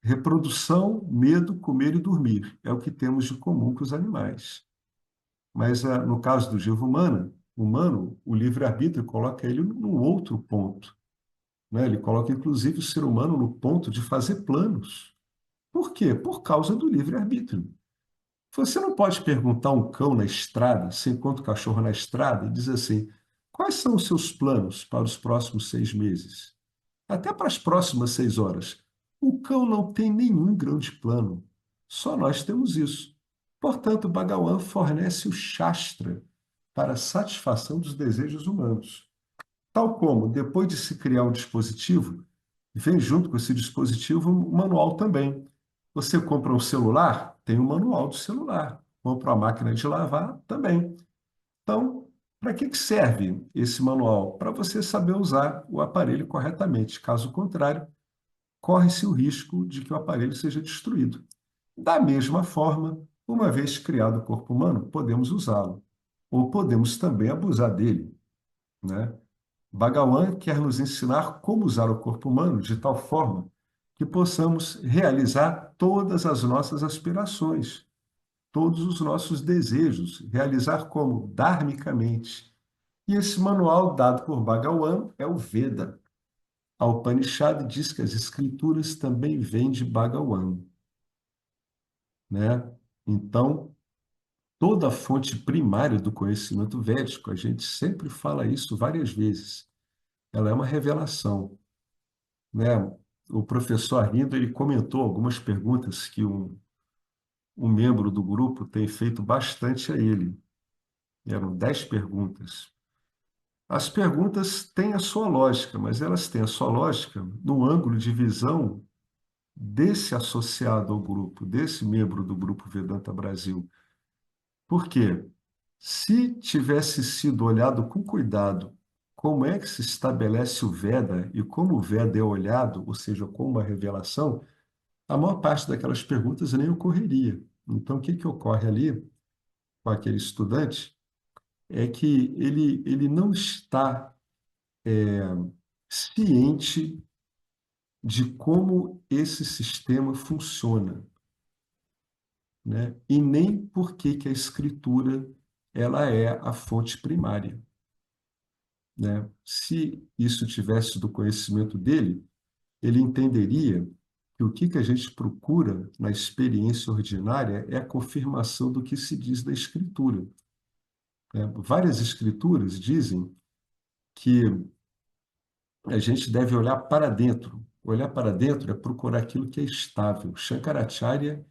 Reprodução, medo, comer e dormir é o que temos de comum com os animais. Mas no caso do Giva humano, o livre-arbítrio coloca ele num outro ponto, né? Ele coloca, inclusive, o ser humano no ponto de fazer planos. Por quê? Por causa do livre-arbítrio. Você não pode perguntar a um cão na estrada, você encontra o cachorro na estrada e diz assim: quais são os seus planos para os próximos 6 meses? Até para as próximas 6 horas. O cão não tem nenhum grande plano. Só nós temos isso. Portanto, Bhagavan fornece o Shastra para a satisfação dos desejos humanos. Tal como, depois de se criar um dispositivo, vem junto com esse dispositivo um manual também. Você compra um celular, tem um manual do celular. Compra uma máquina de lavar, também. Então, para que serve esse manual? Para você saber usar o aparelho corretamente. Caso contrário, corre-se o risco de que o aparelho seja destruído. Da mesma forma, uma vez criado o corpo humano, podemos usá-lo, ou podemos também abusar dele, né? Bhagavan quer nos ensinar como usar o corpo humano de tal forma que possamos realizar todas as nossas aspirações, todos os nossos desejos, realizar como dharmicamente. E esse manual dado por Bhagavan é o Veda. A Upanishad diz que as escrituras também vêm de Bhagavan, né? Então, toda a fonte primária do conhecimento védico, a gente sempre fala isso várias vezes, ela é uma revelação, né? O professor Arlindo, ele comentou algumas perguntas que um membro do grupo tem feito bastante a ele. Eram 10 perguntas. As perguntas têm a sua lógica, mas elas têm a sua lógica no ângulo de visão desse associado ao grupo, desse membro do Grupo Vedanta Brasil. Por quê? Se tivesse sido olhado com cuidado como é que se estabelece o Veda e como o Veda é olhado, ou seja, como uma revelação, a maior parte daquelas perguntas nem ocorreria. Então, o que que ocorre ali com aquele estudante é que ele não está ciente de como esse sistema funciona, né? E nem por que que a escritura ela é a fonte primária, né? Se isso tivesse do conhecimento dele, ele entenderia que o que que a gente procura na experiência ordinária é a confirmação do que se diz da escritura, né? Várias escrituras dizem que a gente deve olhar para dentro. Olhar para dentro é procurar aquilo que é estável. Shankaracharya,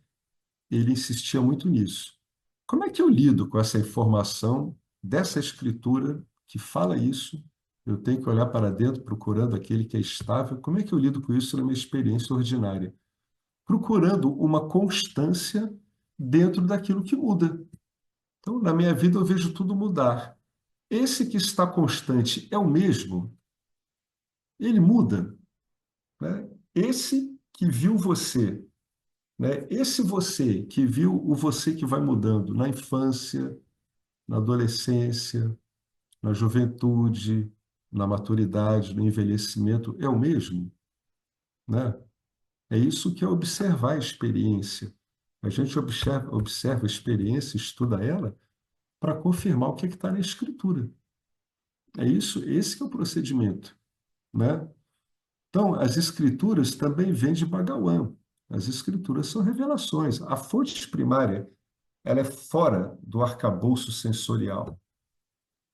ele insistia muito nisso. Como é que eu lido com essa informação dessa escritura que fala isso? Eu tenho que olhar para dentro procurando aquele que é estável. Como é que eu lido com isso na minha experiência ordinária? Procurando uma constância dentro daquilo que muda. Então, na minha vida, eu vejo tudo mudar. Esse que está constante é o mesmo? Ele muda, né? Esse que viu você, né? Esse você que viu o você que vai mudando na infância, na adolescência, na juventude, na maturidade, no envelhecimento, é o mesmo, né? É isso que é observar a experiência. A gente observa a experiência, estuda ela, para confirmar o que está na escritura. É isso, esse que é o procedimento, né? Então, as escrituras também vêm de Bhagavan. As escrituras são revelações. A fonte primária, ela é fora do arcabouço sensorial.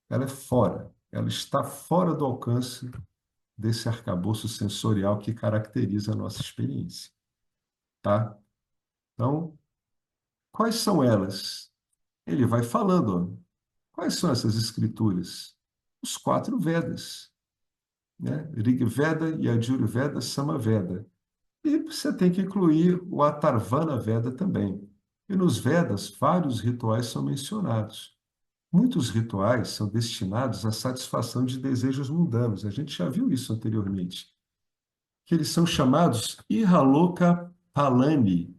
Ela é fora. Ela está fora do alcance desse arcabouço sensorial que caracteriza a nossa experiência, tá? Então, quais são elas? Ele vai falando, ó, quais são essas escrituras? os quatro Vedas, né? Rig Veda, Yajur Veda, Sama Veda. E você tem que incluir o Atharvana Veda também. E nos Vedas, vários rituais são mencionados. Muitos rituais são destinados à satisfação de desejos mundanos. A gente já viu isso anteriormente. Que eles são chamados Ihaloka Palani,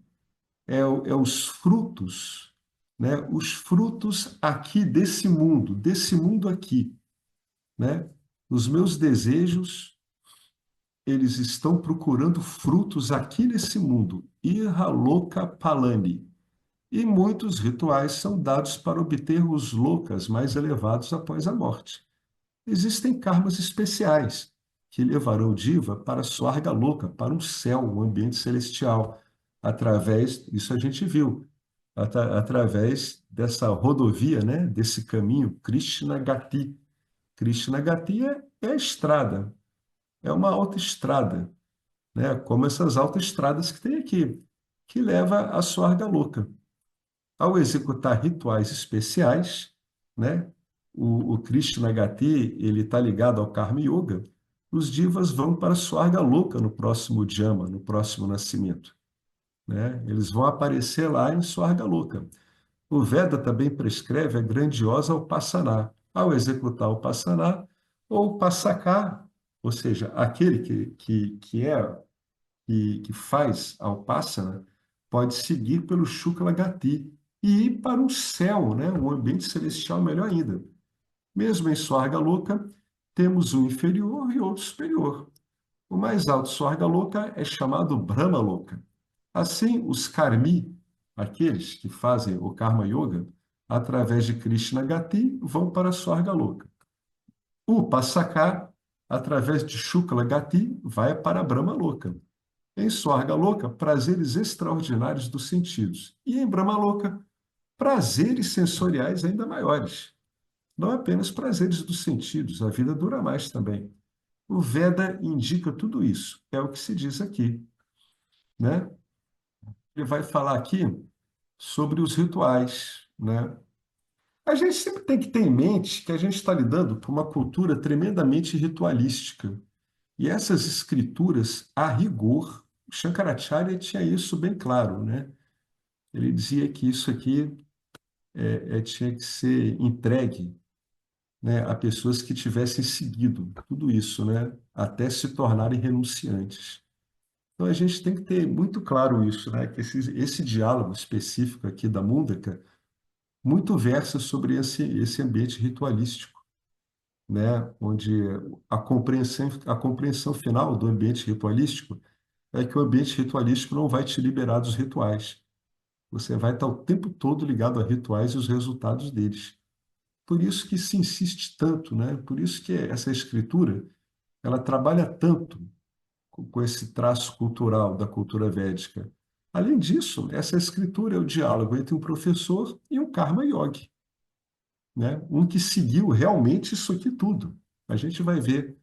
é os frutos, né? Os frutos aqui desse mundo aqui, né? Os meus desejos, eles estão procurando frutos aqui nesse mundo. Ihaloka Palani. E muitos rituais são dados para obter os lokas mais elevados após a morte. Existem karmas especiais que levarão o Diva para Swarga Loka, para um céu, um ambiente celestial, através, isso a gente viu, através dessa rodovia, né, desse caminho, Krishna Gati. Krishna Gati é a estrada, é uma autoestrada, né, como essas autoestradas que tem aqui, que leva a Swarga Loka. Ao executar rituais especiais, né, o Krishnagati ele está ligado ao Karma Yoga, os divas vão para Swarga Loka no próximo Jama, no próximo nascimento. Né? Eles vão aparecer lá em Swarga Loka. O Veda também prescreve a grandiosa Upasana. Ao executar o Upasana, ou Passaká, ou seja, aquele que faz a Upasana, pode seguir pelo Shukla Gati e ir para o céu, né? Um ambiente celestial melhor ainda. Mesmo em Swarga Loka, temos um inferior e outro superior. O mais alto Swarga Loka é chamado Brahma Loka. Assim, os Karmi, aqueles que fazem o Karma Yoga, através de Krishna Gati, vão para Swarga Loka. O Passaká, através de Shukla Gati, vai para Brahma Loka. Em Swarga Loka, prazeres extraordinários dos sentidos. E em Brahma Loka, prazeres sensoriais ainda maiores. Não apenas prazeres dos sentidos, a vida dura mais também. O Veda indica tudo isso, é o que se diz aqui, né? Ele vai falar aqui sobre os rituais, né? A gente sempre tem que ter em mente que a gente está lidando com uma cultura tremendamente ritualística. E essas escrituras, a rigor, o Shankaracharya tinha isso bem claro, né? Ele dizia que isso aqui tinha que ser entregue, né, a pessoas que tivessem seguido tudo isso, né, até se tornarem renunciantes. Então a gente tem que ter muito claro isso, né, que esse diálogo específico aqui da Mundaka muito versa sobre esse ambiente ritualístico, né, onde a compreensão final do ambiente ritualístico é que o ambiente ritualístico não vai te liberar dos rituais. Você vai estar o tempo todo ligado a rituais e os resultados deles. Por isso que se insiste tanto, né? Por isso que essa escritura, ela trabalha tanto com esse traço cultural da cultura védica. Além disso, essa escritura é o diálogo entre um professor e um karma yogi, né? Um que seguiu realmente isso aqui tudo. A gente vai ver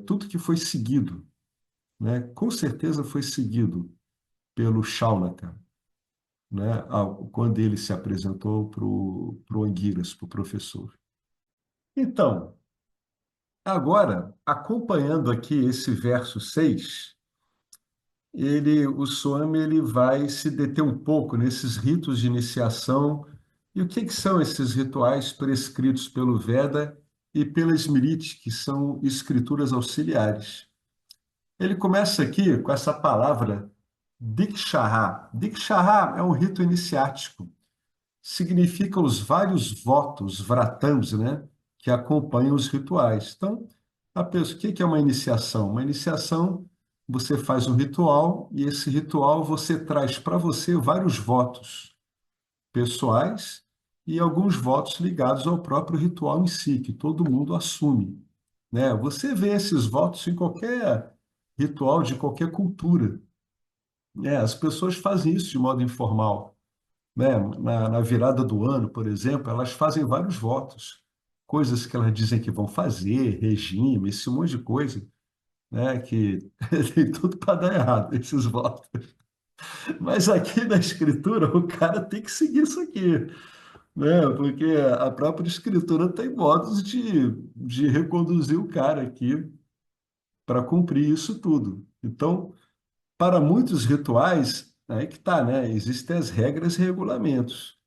tudo que foi seguido, né? Com certeza foi seguido pelo Shaunaka, né? Quando ele se apresentou para o Anguiras, para o professor. Então, agora, acompanhando aqui esse verso 6, o Swami ele vai se deter um pouco nesses ritos de iniciação. E o que são esses rituais prescritos pelo Veda e pela Smriti, que são escrituras auxiliares? Ele começa aqui com essa palavra Dikshaha. Dikshaha é um rito iniciático, significa os vários votos, vratams, né, que acompanham os rituais. Então, o que é uma iniciação? Uma iniciação, você faz um ritual e esse ritual você traz para você vários votos pessoais e alguns votos ligados ao próprio ritual em si, que todo mundo assume, né? Você vê esses votos em qualquer ritual de qualquer cultura, né? As pessoas fazem isso de modo informal, né? Na virada do ano, por exemplo, elas fazem vários votos, coisas que elas dizem que vão fazer, regime, esse monte de coisa, né? Que tem tudo para dar errado, esses votos. Mas aqui na escritura, o cara tem que seguir isso aqui. né? Porque a própria escritura tem modos de reconduzir o cara aqui para cumprir isso tudo. Então, para muitos rituais, aí que tá, né? Existem as regras e regulamentos.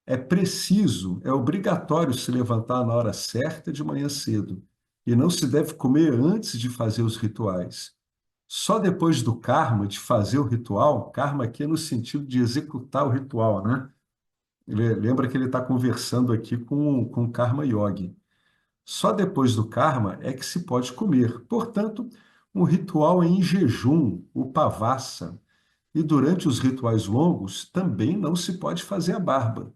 É preciso, é obrigatório se levantar na hora certa de manhã cedo. E não se deve comer antes de fazer os rituais. Só depois do karma, de fazer o ritual, karma aqui é no sentido de executar o ritual, né? Lembra que ele está conversando aqui com o Karma Yogi. Só depois do karma é que se pode comer. Portanto, um ritual é em jejum, o pavassa. E durante os rituais longos também não se pode fazer a barba.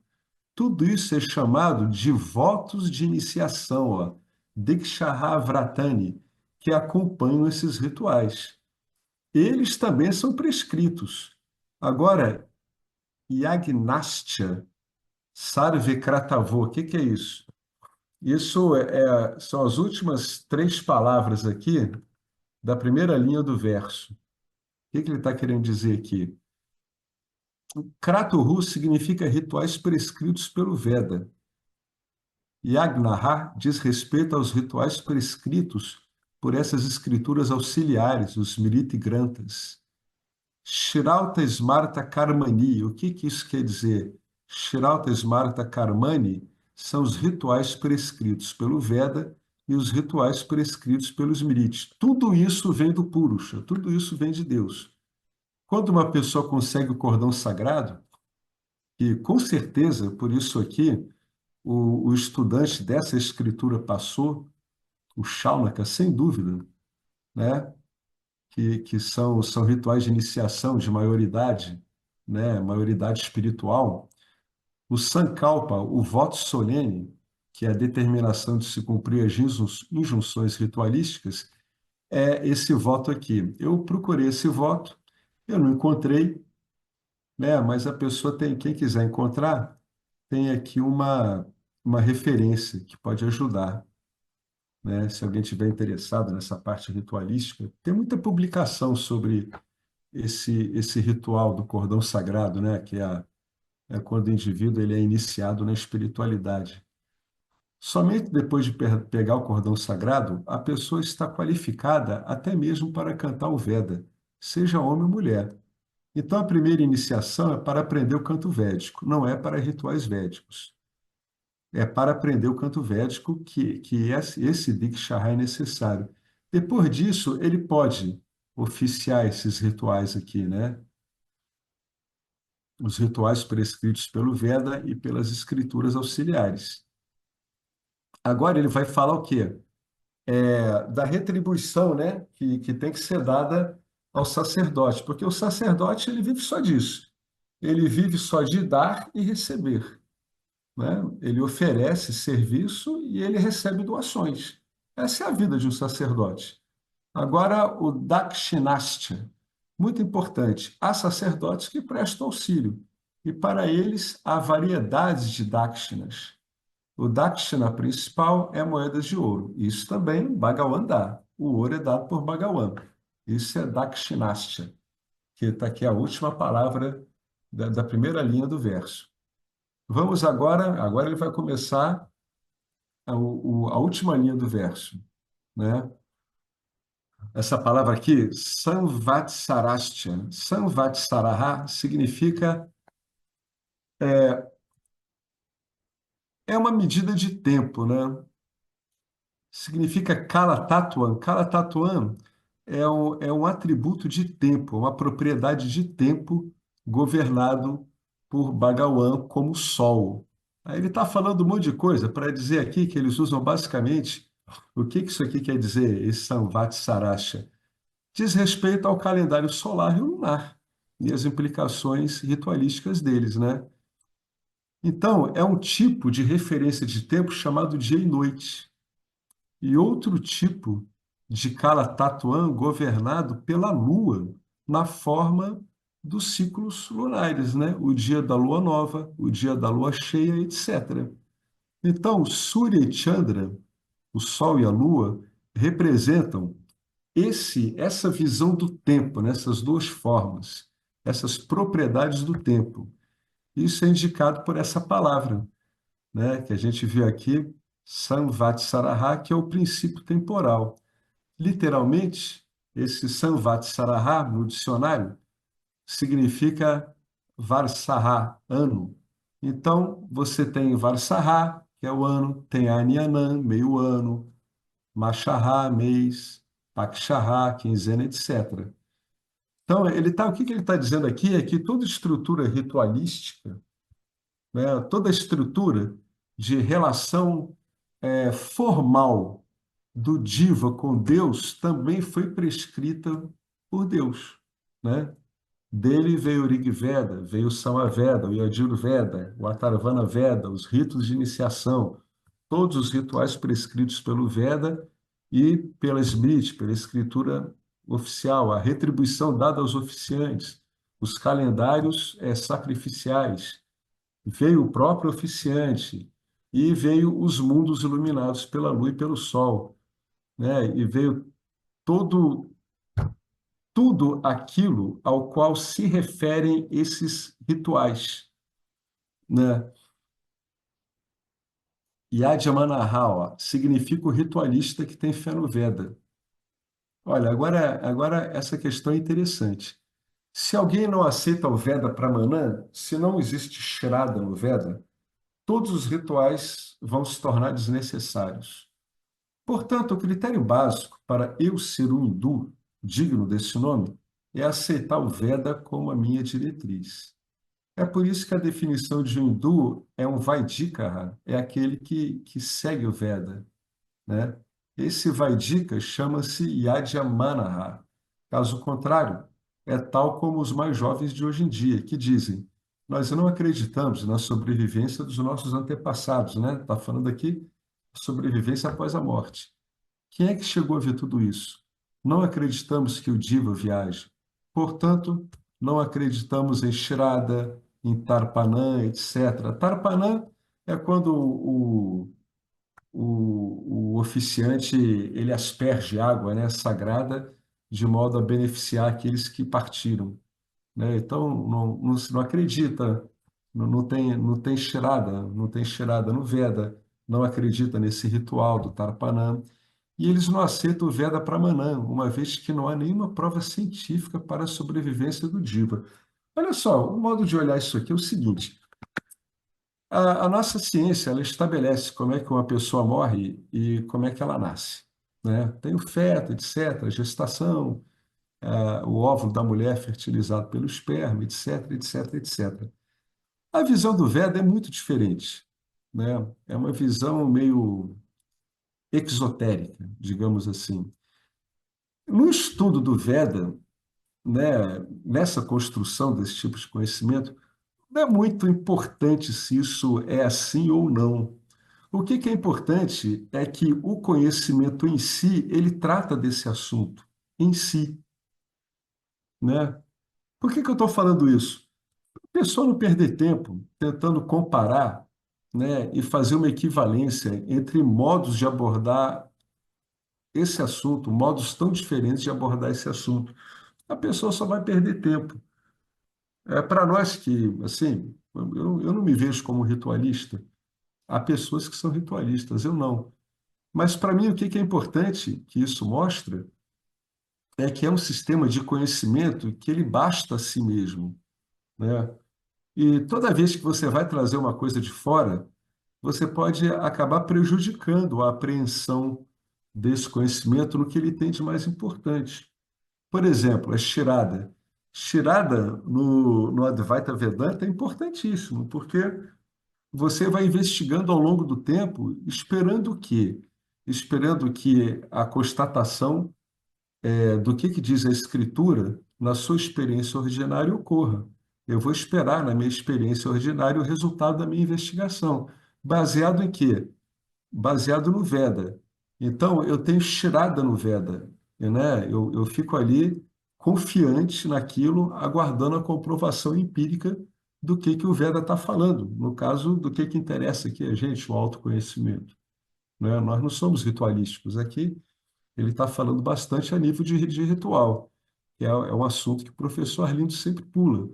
Tudo isso é chamado de votos de iniciação, ó, Dikshahavratani, que acompanham esses rituais. Eles também são prescritos. Agora, Yagnastya Sarvekratavo, o que que é isso? Isso são as últimas três palavras aqui da primeira linha do verso. O que que ele está querendo dizer aqui? Kratuhu significa rituais prescritos pelo Veda. Yagnaha diz respeito aos rituais prescritos por essas escrituras auxiliares, os Smriti Granthas. Shirauta Smarta Karmani, o que que isso quer dizer? Shirauta Smarta Karmani são os rituais prescritos pelo Veda e os rituais prescritos pelos Smriti. Tudo isso vem do Purusha, tudo isso vem de Deus. Quando uma pessoa consegue o cordão sagrado, e com certeza, por isso aqui, o estudante dessa escritura passou, o Shaunaka, sem dúvida, né? Que são rituais de iniciação, de maioridade, né? Maioridade espiritual. O Sankalpa, o voto solene, que é a determinação de se cumprir as injunções ritualísticas, é esse voto aqui. Eu procurei esse voto, eu não encontrei, né? Mas a pessoa tem, quem quiser encontrar, tem aqui uma referência que pode ajudar, né? Se alguém tiver interessado nessa parte ritualística, tem muita publicação sobre esse ritual do cordão sagrado, né? Que é quando o indivíduo ele é iniciado na espiritualidade. Somente depois de pegar o cordão sagrado, a pessoa está qualificada até mesmo para cantar o Veda, seja homem ou mulher. Então, a primeira iniciação é para aprender o canto védico, não é para rituais védicos. É para aprender o canto védico que esse Diksha é necessário. Depois disso, ele pode oficiar esses rituais aqui, né? Os rituais prescritos pelo Veda e pelas escrituras auxiliares. Agora ele vai falar o quê? Da retribuição, né? Que tem que ser dada ao sacerdote, porque o sacerdote ele vive só disso. Ele vive só de dar e receber, né? Ele oferece serviço e ele recebe doações. Essa é a vida de um sacerdote. Agora, o Dakshinastya, muito importante. Há sacerdotes que prestam auxílio, e para eles há variedades de dakshinas. O dakshina principal é moedas de ouro. Isso também Bhagavan dá. O ouro é dado por Bhagavan. Isso é Dakshinastya, que está aqui a última palavra da primeira linha do verso. Vamos agora ele vai começar a última linha do verso, né? Essa palavra aqui, Samvatsarastya. Samvatsaraha significa é uma medida de tempo, né? Significa Kalatatuan. Kalatatuan é um atributo de tempo, uma propriedade de tempo governado por Bhagawan como Sol. Aí ele está falando um monte de coisa para dizer aqui que eles usam basicamente o que que isso aqui quer dizer, esse Samvatsarasha. Diz respeito ao calendário solar e lunar e as implicações ritualísticas deles, né? Então, é um tipo de referência de tempo chamado dia e noite, e outro tipo de Kala Tatuan governado pela Lua, na forma dos ciclos lunares, né? O dia da Lua nova, o dia da Lua cheia, etc. Então, Surya e Chandra, o Sol e a Lua, representam essa visão do tempo, nessas duas formas, essas propriedades do tempo. Isso é indicado por essa palavra. né, que a gente viu aqui, Samvatsaraha, que é o princípio temporal. Literalmente, esse Samvatsaraha, no dicionário, significa Varsaha, ano. Então, você tem Varsaha, que é o ano, tem Anyanam, meio ano, Mashaha, mês, Pakshaha, quinzena, etc. Então, o que que ele está dizendo aqui é que toda estrutura ritualística, né, toda estrutura de relação formal do Diva com Deus também foi prescrita por Deus, né? Dele veio o Rig Veda, veio o Samaveda, o Yajurveda, o Atharvana Veda, os ritos de iniciação, todos os rituais prescritos pelo Veda e pela Smriti, pela escritura oficial, a retribuição dada aos oficiantes, os calendários sacrificiais, veio o próprio oficiante e veio os mundos iluminados pela lua e pelo sol, né? E veio todo tudo aquilo ao qual se referem esses rituais, né? Yajamanaha significa o ritualista que tem fé no Veda. Olha, agora essa questão é interessante. Se alguém não aceita o Veda Pramana, se não existe Shraddha no Veda, todos os rituais vão se tornar desnecessários. Portanto, o critério básico para eu ser um hindu digno desse nome é aceitar o Veda como a minha diretriz. É por isso que a definição de um hindu é um Vaidika, é aquele que segue o Veda, né? Esse Vaidika chama-se Yajamanaha. Caso contrário, é tal como os mais jovens de hoje em dia, que dizem: nós não acreditamos na sobrevivência dos nossos antepassados, né? Está falando aqui sobrevivência após a morte. Quem é que chegou a ver tudo isso? Não acreditamos que o Diva viaje. Portanto, não acreditamos em Shraddha, em Tarpanã, etc. Tarpanã é quando o oficiante ele asperge água, né, sagrada, de modo a beneficiar aqueles que partiram, né? Então, não se não acredita, não tem Shraddha, não tem Shraddha no Veda, não acredita nesse ritual do Tarpanã. E eles não aceitam o Veda Pramanã, uma vez que não há nenhuma prova científica para a sobrevivência do Diva. Olha só, o modo de olhar isso aqui é o seguinte: a nossa ciência ela estabelece como é que uma pessoa morre e como é que ela nasce, né? Tem o feto, etc., a gestação, o óvulo da mulher fertilizado pelo esperma, etc., etc., etc. A visão do Veda é muito diferente, né? É uma visão meio exotérica, digamos assim. No estudo do Veda, né, nessa construção desse tipo de conhecimento, não é muito importante se isso é assim ou não. O que é importante é que o conhecimento em si, ele trata desse assunto em si, né? Por que eu estou falando isso? A pessoa não perder tempo tentando comparar, né, e fazer uma equivalência entre modos de abordar esse assunto, modos tão diferentes de abordar esse assunto. A pessoa só vai perder tempo. Para nós que, assim, eu não me vejo como ritualista. Há pessoas que são ritualistas, eu não. Mas para mim, o que é importante que isso mostra é que é um sistema de conhecimento que ele basta a si mesmo, né? E toda vez que você vai trazer uma coisa de fora, você pode acabar prejudicando a apreensão desse conhecimento no que ele tem de mais importante. Por exemplo, a Shirada. Shirada no Advaita Vedanta é importantíssimo, porque você vai investigando ao longo do tempo, esperando o quê? Esperando que a constatação do que diz a Escritura na sua experiência ordinária ocorra. Eu vou esperar na minha experiência ordinária o resultado da minha investigação. Baseado em quê? Baseado no Veda. Então, eu tenho Shirada no Veda, né? Eu fico ali confiante naquilo, aguardando a comprovação empírica do que o Veda está falando. No caso, do que interessa aqui a gente, o autoconhecimento, né? Nós não somos ritualísticos aqui, ele está falando bastante a nível de ritual, que é um assunto que o professor Arlindo sempre pula.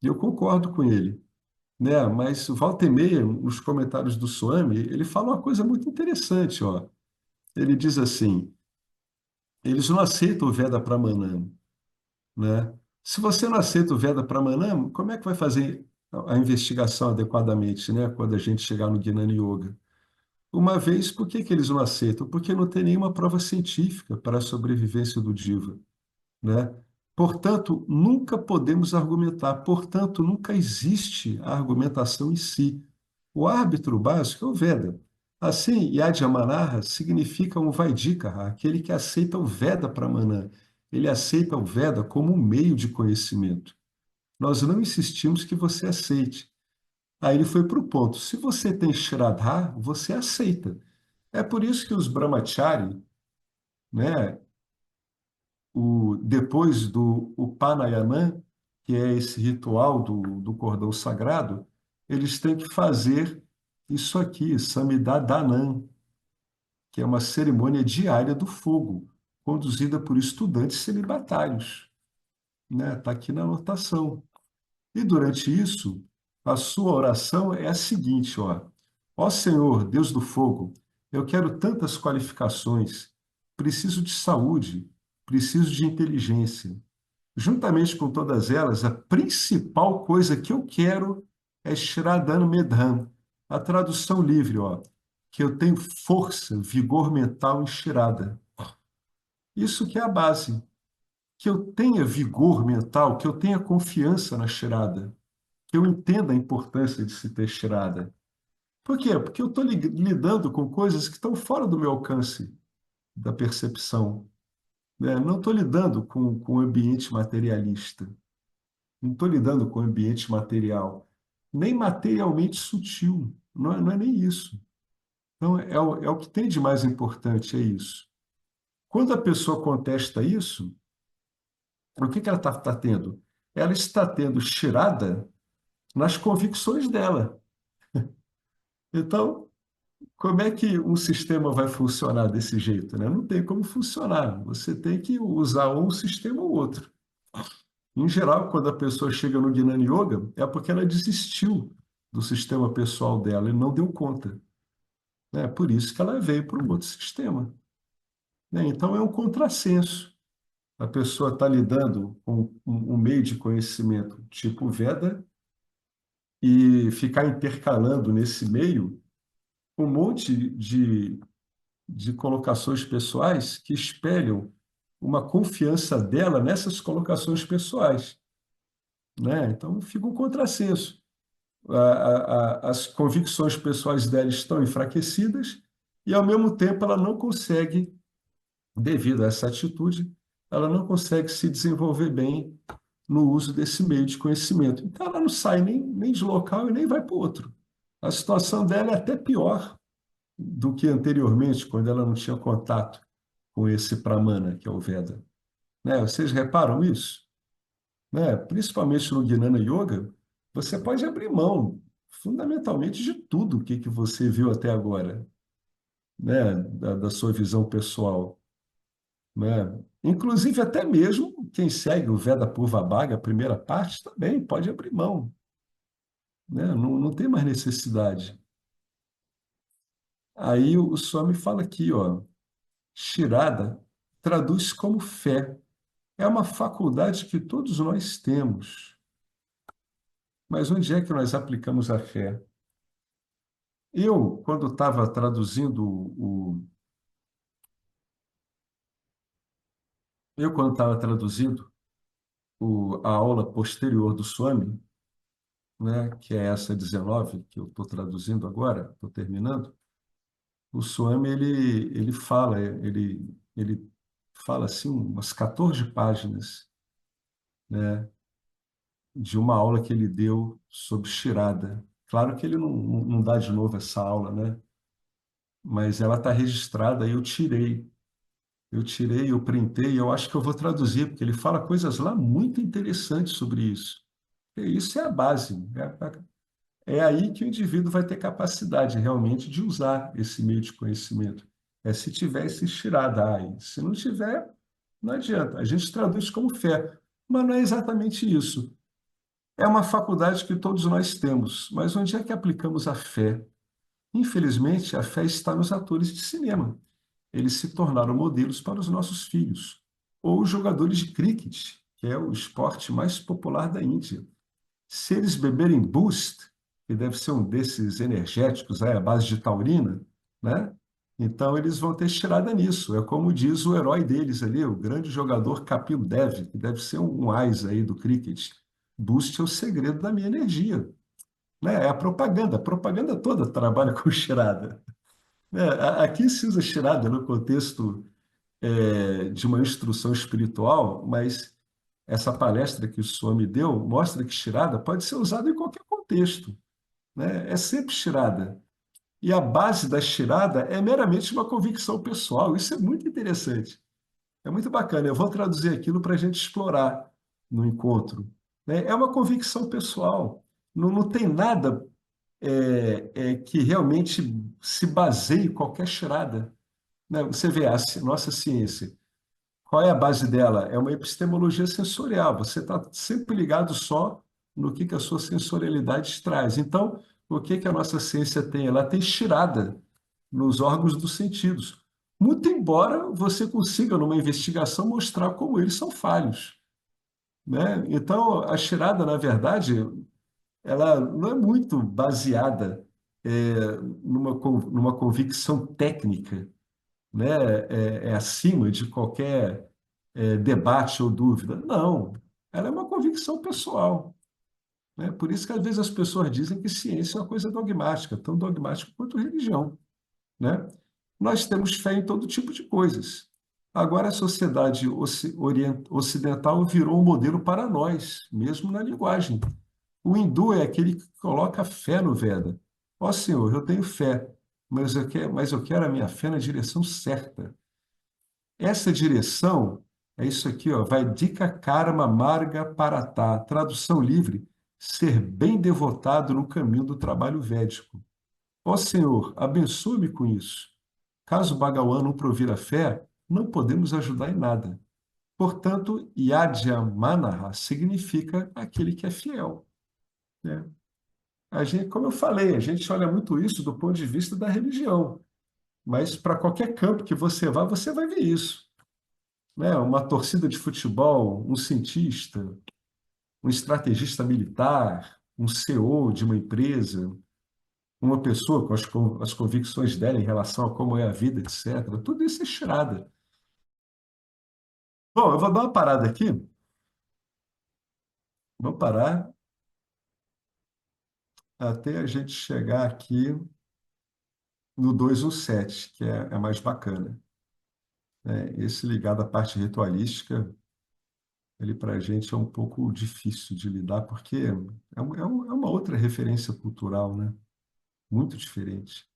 E eu concordo com ele. né? Mas volta e meia, nos comentários do Swami, ele fala uma coisa muito interessante, ó. Ele diz assim, eles não aceitam o Veda Pramanam, né? Se você não aceita o Veda Pramanam, como é que vai fazer a investigação adequadamente, né? Quando a gente chegar no Gnana Yoga? Uma vez, por que que eles não aceitam? Porque não tem nenhuma prova científica para a sobrevivência do Diva, né? Portanto, nunca podemos argumentar, portanto, nunca existe a argumentação em si. O árbitro básico é o Veda. Assim, Yajamanaha significa um Vaidikaha, aquele que aceita o Veda Pramana. Ele aceita o Veda como um meio de conhecimento. Nós não insistimos que você aceite. Aí ele foi para o ponto. Se você tem Shraddha, você aceita. É por isso que os Brahmachari, né, depois do Upanayana, que é esse ritual do cordão sagrado, eles têm que fazer isso aqui, Samidadanam, que é uma cerimônia diária do fogo, conduzida por estudantes celibatários, né? Está aqui na anotação. E durante isso, a sua oração é a seguinte, ó: Ó Senhor, Deus do fogo, eu quero tantas qualificações, preciso de saúde, preciso de inteligência. Juntamente com todas elas, a principal coisa que eu quero é Shraddhan Medham, a tradução livre, ó, que eu tenho força, vigor mental em Shraddha. Isso que é a base, que eu tenha vigor mental, que eu tenha confiança na Shraddha, que eu entenda a importância de se ter Shraddha. Por quê? Porque eu estou lidando com coisas que estão fora do meu alcance da percepção, né? Não estou lidando com o ambiente materialista. Não estou lidando com o ambiente material, nem materialmente sutil. Não é nem isso. Então, é o que tem de mais importante, é isso. Quando a pessoa contesta isso, o que que ela está tendo? Ela está tendo tirada nas convicções dela. Então, como é que um sistema vai funcionar desse jeito, né? Não tem como funcionar. Você tem que usar um sistema ou outro. Em geral, quando a pessoa chega no Gnana Yoga, é porque ela desistiu do sistema pessoal dela e não deu conta. É por isso que ela veio para um outro sistema, né? Então, é um contrassenso. A pessoa está lidando com um meio de conhecimento tipo Veda e ficar intercalando nesse meio um monte de colocações pessoais que espelham uma confiança dela nessas colocações pessoais, né? Então, fica um contrassenso. As convicções pessoais dela estão enfraquecidas e, ao mesmo tempo, ela não consegue, devido a essa atitude, ela não consegue se desenvolver bem no uso desse meio de conhecimento. Então, ela não sai nem de local e nem vai para o outro. A situação dela é até pior do que anteriormente, quando ela não tinha contato com esse Pramana, que é o Veda. Né? Vocês reparam isso? Né? Principalmente no Gnana Yoga, você pode abrir mão, fundamentalmente, de tudo que você viu até agora, né? Da sua visão pessoal, né? Inclusive, até mesmo quem segue o Veda Purvabhaga, a primeira parte, também pode abrir mão, né? Não tem mais necessidade. Aí o Swami fala aqui, ó, Shirada traduz como fé. É uma faculdade que todos nós temos. Mas onde é que nós aplicamos a fé? Eu, quando estava traduzindo quando estava traduzindo a aula posterior do Swami, né, que é essa 19 que eu estou traduzindo agora, estou terminando, o Swami ele fala assim umas 14 páginas, né, de uma aula que ele deu sobre Shirada. Claro que ele não dá de novo essa aula, né? Mas ela está registrada, aí eu printei, eu acho que eu vou traduzir, porque ele fala coisas lá muito interessantes sobre isso. E isso é a base, é aí que o indivíduo vai ter capacidade realmente de usar esse meio de conhecimento. É se tiver esse Shiradai. Se não tiver, não adianta. A gente traduz como fé, mas não é exatamente isso. É uma faculdade que todos nós temos, mas onde é que aplicamos a fé? Infelizmente, a fé está nos atores de cinema. Eles se tornaram modelos para os nossos filhos. Ou os jogadores de cricket, que é o esporte mais popular da Índia. Se eles beberem Boost, que deve ser um desses energéticos aí, à base de taurina, né? Então eles vão ter tirada nisso. É como diz o herói deles ali, o grande jogador Kapil Dev, que deve ser um ás aí do cricket. Boost é o segredo da minha energia, né? É a propaganda toda trabalha com tirada. Aqui se usa tirada no contexto de uma instrução espiritual, mas essa palestra que o senhor me deu mostra que tirada pode ser usada em qualquer contexto, né? É sempre tirada. E a base da tirada é meramente uma convicção pessoal. Isso é muito interessante. É muito bacana. Eu vou traduzir aquilo para a gente explorar no encontro, né? É uma convicção pessoal. Não tem nada que realmente se baseie em qualquer tirada, né? Você vê nossa ciência. Qual é a base dela? É uma epistemologia sensorial. Você está sempre ligado só no que a sua sensorialidade traz. Então, o que a nossa ciência tem? Ela tem tirada nos órgãos dos sentidos. Muito embora você consiga, numa investigação, mostrar como eles são falhos, né? Então, a tirada, na verdade, ela não é muito baseada numa convicção técnica, né? É acima de qualquer debate ou dúvida. Não, ela é uma convicção pessoal, né? Por isso que às vezes as pessoas dizem que ciência é uma coisa dogmática, tão dogmática quanto religião, né? Nós temos fé em todo tipo de coisas. Agora a sociedade ocidental virou um modelo para nós, mesmo na linguagem. O hindu é aquele que coloca fé no Veda. Ó Senhor, eu tenho fé, mas eu quero a minha fé na direção certa. Essa direção é isso aqui, ó, vai Dika Karma Marga Paratá, tradução livre, ser bem devotado no caminho do trabalho védico. Ó Senhor, abençoe-me com isso. Caso Bhagavan não provir a fé, não podemos ajudar em nada. Portanto, Yajamanaha significa aquele que é fiel, né? A gente, como eu falei, a gente olha muito isso do ponto de vista da religião, mas para qualquer campo que você vai ver isso, né? Uma torcida de futebol, um cientista, um estrategista militar, um CEO de uma empresa, uma pessoa com as convicções dela em relação a como é a vida, etc. Tudo isso é tirada. Bom, eu vou dar uma parada aqui, vou parar até a gente chegar aqui no 217, que é mais bacana, né? Esse ligado à parte ritualística, ele para a gente é um pouco difícil de lidar, porque é uma outra referência cultural, né? Muito diferente.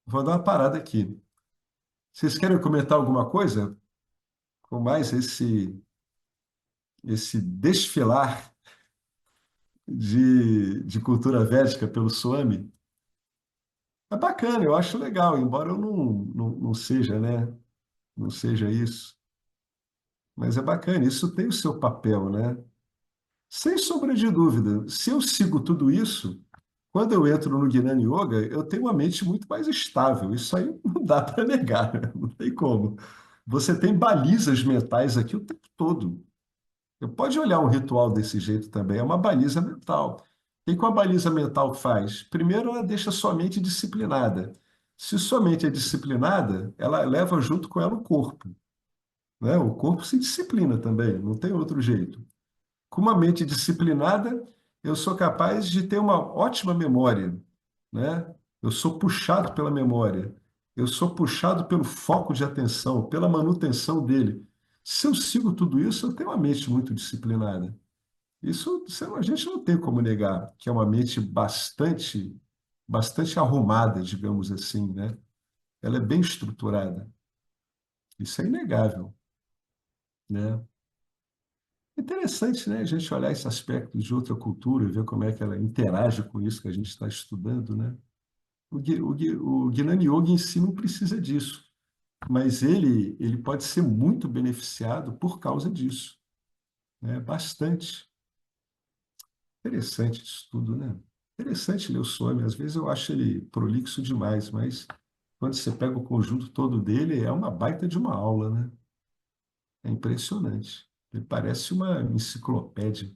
Vou dar uma parada aqui. Vocês querem comentar alguma coisa com mais esse desfilar de cultura védica pelo Swami? É bacana, eu acho legal, embora eu não seja, né? Não seja isso. Mas é bacana, isso tem o seu papel, né? Sem sombra de dúvida, se eu sigo tudo isso, quando eu entro no Jnana Yoga, eu tenho uma mente muito mais estável. Isso aí não dá para negar, né? Não tem como. Você tem balizas mentais aqui o tempo todo. Você pode olhar um ritual desse jeito também, é uma baliza mental. O que a baliza mental faz? Primeiro, ela deixa sua mente disciplinada. Se sua mente é disciplinada, ela leva junto com ela o corpo, né? O corpo se disciplina também, não tem outro jeito. Com uma mente disciplinada, eu sou capaz de ter uma ótima memória, né? Eu sou puxado pela memória, eu sou puxado pelo foco de atenção, pela manutenção dele. Se eu sigo tudo isso, eu tenho uma mente muito disciplinada. A gente não tem como negar que é uma mente bastante arrumada, digamos assim, né? Ela é bem estruturada. Isso é inegável, né? Interessante, né? A gente olhar esse aspecto de outra cultura, ver como é que ela interage com isso que a gente está estudando, né? O Gnana Yoga em si não precisa disso, mas ele pode ser muito beneficiado por causa disso, né? Bastante. Interessante isso tudo, né? Interessante ler o Some. Às vezes eu acho ele prolixo demais, mas quando você pega o conjunto todo dele, é uma baita de uma aula, né? É impressionante. Ele parece uma enciclopédia.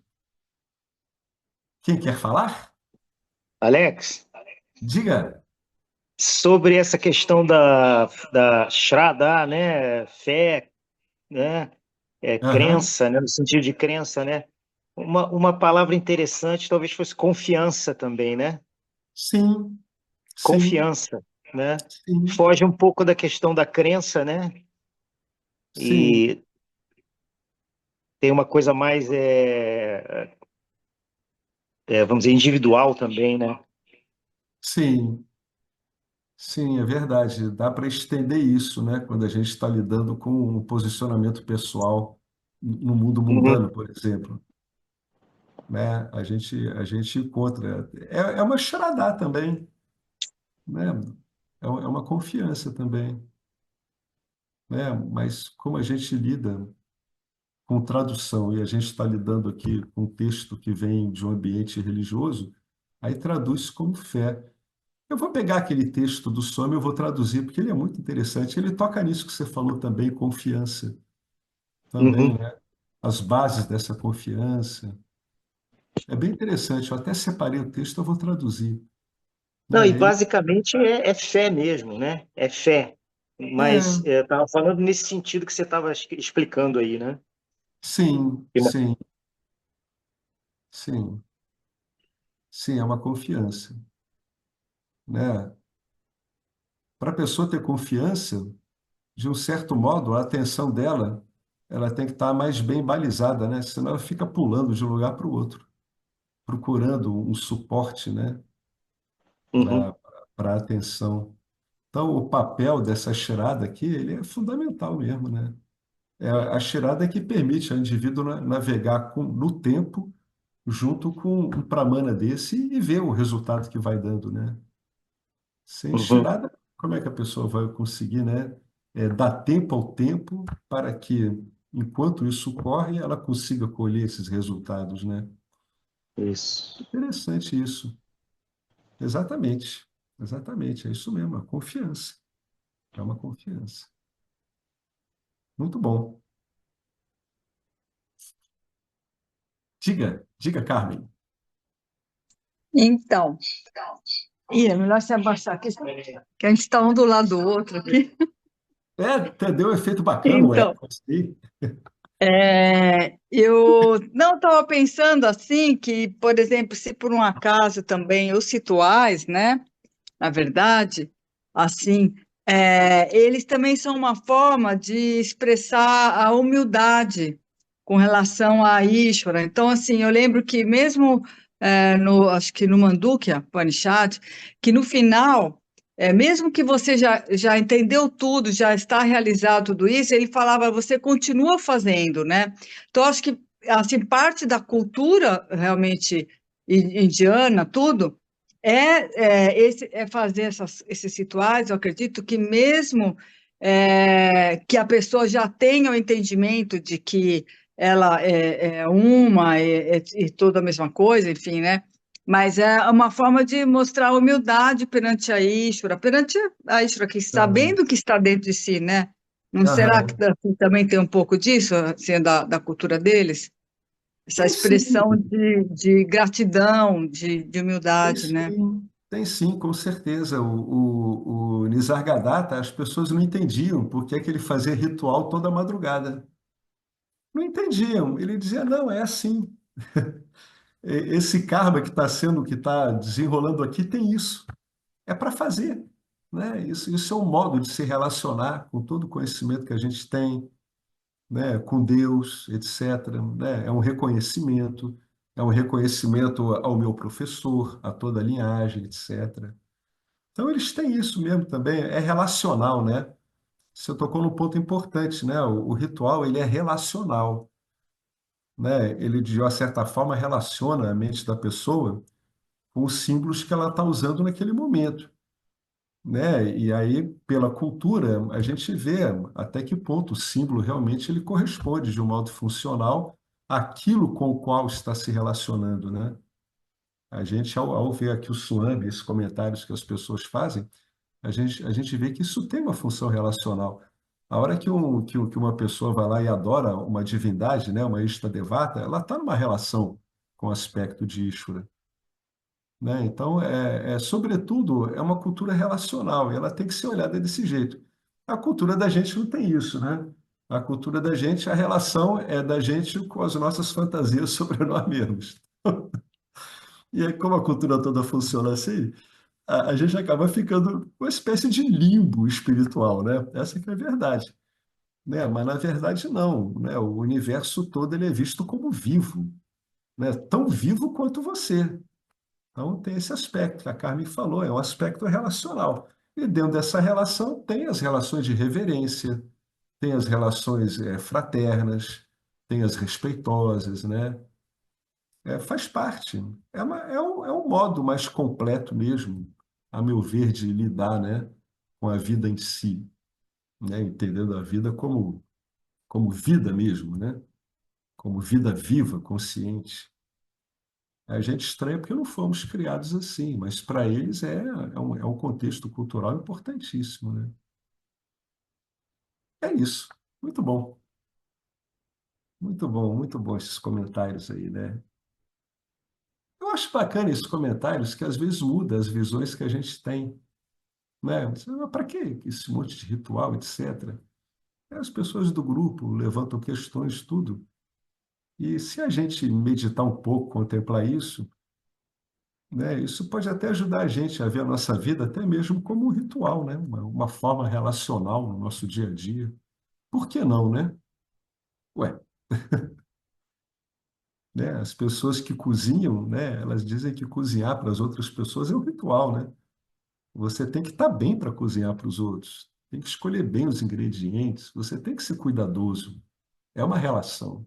Quem quer falar? Alex, Diga. sobre essa questão da Shraddha, né? Fé, né? Aham. Crença, né? No sentido de crença, né? Uma palavra interessante talvez fosse confiança também, né? Sim, sim, Confiança, né? sim, Foge um pouco da questão da crença, né? sim, E tem uma coisa mais, vamos dizer, individual também, né? sim, sim, é verdade. Dá para estender isso, né? Quando a gente está lidando com um posicionamento pessoal no mundo Uhum, mundano, por exemplo, né? A gente encontra. É uma xaradá também, né? É uma confiança também, né? Mas como a gente lida com tradução e a gente está lidando aqui com um texto que vem de um ambiente religioso, aí traduz como fé. Eu vou pegar aquele texto do Some, eu vou traduzir, porque ele é muito interessante. Ele toca nisso que você falou também, confiança, também, uhum. né? As bases dessa confiança. É bem interessante. Eu até separei o texto, eu vou traduzir, Não, e né? Ele, basicamente é fé mesmo, né? É fé. Mas é, estava falando nesse sentido que você estava explicando aí, né? sim, sim, sim, sim, é uma confiança, né? Para a pessoa ter confiança, de um certo modo, a atenção dela, ela tem que estar mais bem balizada, né? Senão ela fica pulando de um lugar para o outro, procurando um suporte, né? Uhum, Para a atenção. Então, o papel dessa charada aqui, ele é fundamental mesmo, né? É a charada que permite ao indivíduo navegar no tempo junto com um pramana desse e ver o resultado que vai dando, né? Sem uhum. charada, como é que a pessoa vai conseguir, né? Dar tempo ao tempo para que, enquanto isso ocorre, ela consiga colher esses resultados, né? Isso. Interessante isso. Exatamente. Exatamente. É isso mesmo, a confiança. É uma confiança. Muito bom. Diga, diga, Carmen. Então, é melhor se abaixar aqui, que a gente está um do lado do outro aqui. Até deu um efeito bacana o Então, eco, assim. eu não estava pensando assim que, por exemplo, se por um acaso também os rituais, né, na verdade, assim, eles também são uma forma de expressar a humildade com relação à Ishvara. Então, assim, eu lembro que mesmo acho que no Mandukya Upanishad, que no final, mesmo que você já entendeu tudo, já está realizado tudo isso, ele falava, você continua fazendo, né? Então, acho que, assim, parte da cultura realmente indiana, tudo, é fazer esses rituais, eu acredito que mesmo que a pessoa já tenha o entendimento de que ela é uma e toda a mesma coisa, enfim, né? Mas é uma forma de mostrar humildade perante a Ishvara, que Aham. sabendo que está dentro de si, né? Não será que Aham. assim, também tem um pouco disso, assim, da cultura deles? Essa Tem sim, expressão de gratidão, de tem humildade, né? sim, tem sim, com certeza. O Nisargadatta, as pessoas não entendiam por que é que ele fazia ritual toda madrugada. Não entendiam. Ele dizia, não, é assim. Esse karma que está sendo, que está desenrolando aqui tem isso. É para fazer, né? Isso é um modo de se relacionar com todo o conhecimento que a gente tem, né, com Deus, etc., né? É um reconhecimento ao meu professor, a toda a linhagem, etc. Então eles têm isso mesmo também, é relacional, né? Você tocou num ponto importante, né? O ritual, ele é relacional, né? Ele, de uma certa forma, relaciona a mente da pessoa com os símbolos que ela está usando naquele momento, né? E aí, pela cultura, a gente vê até que ponto o símbolo realmente ele corresponde de um modo funcional àquilo com o qual está se relacionando, né? A gente, ao ver aqui o tsunami, esses comentários que as pessoas fazem, a gente vê que isso tem uma função relacional. A hora que uma pessoa vai lá e adora uma divindade, né, uma Ishtadevata, ela está numa relação com o aspecto de Ishvara, né? Então, sobretudo, é uma cultura relacional e ela tem que ser olhada desse jeito. A cultura da gente não tem isso, né? A cultura da gente, a relação é da gente com as nossas fantasias sobre nós mesmos. E aí, como a cultura toda funciona assim, a gente acaba ficando uma espécie de limbo espiritual, né? Essa que é a verdade, né? Mas na verdade não, né? O universo todo ele é visto como vivo, né? Tão vivo quanto você. Então tem esse aspecto que a Carmen falou, é um aspecto relacional. E dentro dessa relação tem as relações de reverência, tem as relações fraternas, tem as respeitosas, né? Faz parte. É um modo mais completo mesmo, a meu ver, de lidar, né, com a vida em si, né, entendendo a vida como vida mesmo, né, como vida viva, consciente. A gente estranha porque não fomos criados assim, mas para eles é um contexto cultural importantíssimo, né? É isso. Muito bom esses comentários aí, né? Eu acho bacana esses comentários que às vezes muda as visões que a gente tem, né? Para que esse monte de ritual, etc. As pessoas do grupo levantam questões, tudo. E se a gente meditar um pouco, contemplar isso, né, isso pode até ajudar a gente a ver a nossa vida até mesmo como um ritual, né? Uma forma relacional no nosso dia a dia. Por que não, né? Ué, né? As pessoas que cozinham, né? Elas dizem que cozinhar para as outras pessoas é um ritual, né? Você tem que estar bem para cozinhar para os outros. Tem que escolher bem os ingredientes. Você tem que ser cuidadoso. É uma relação,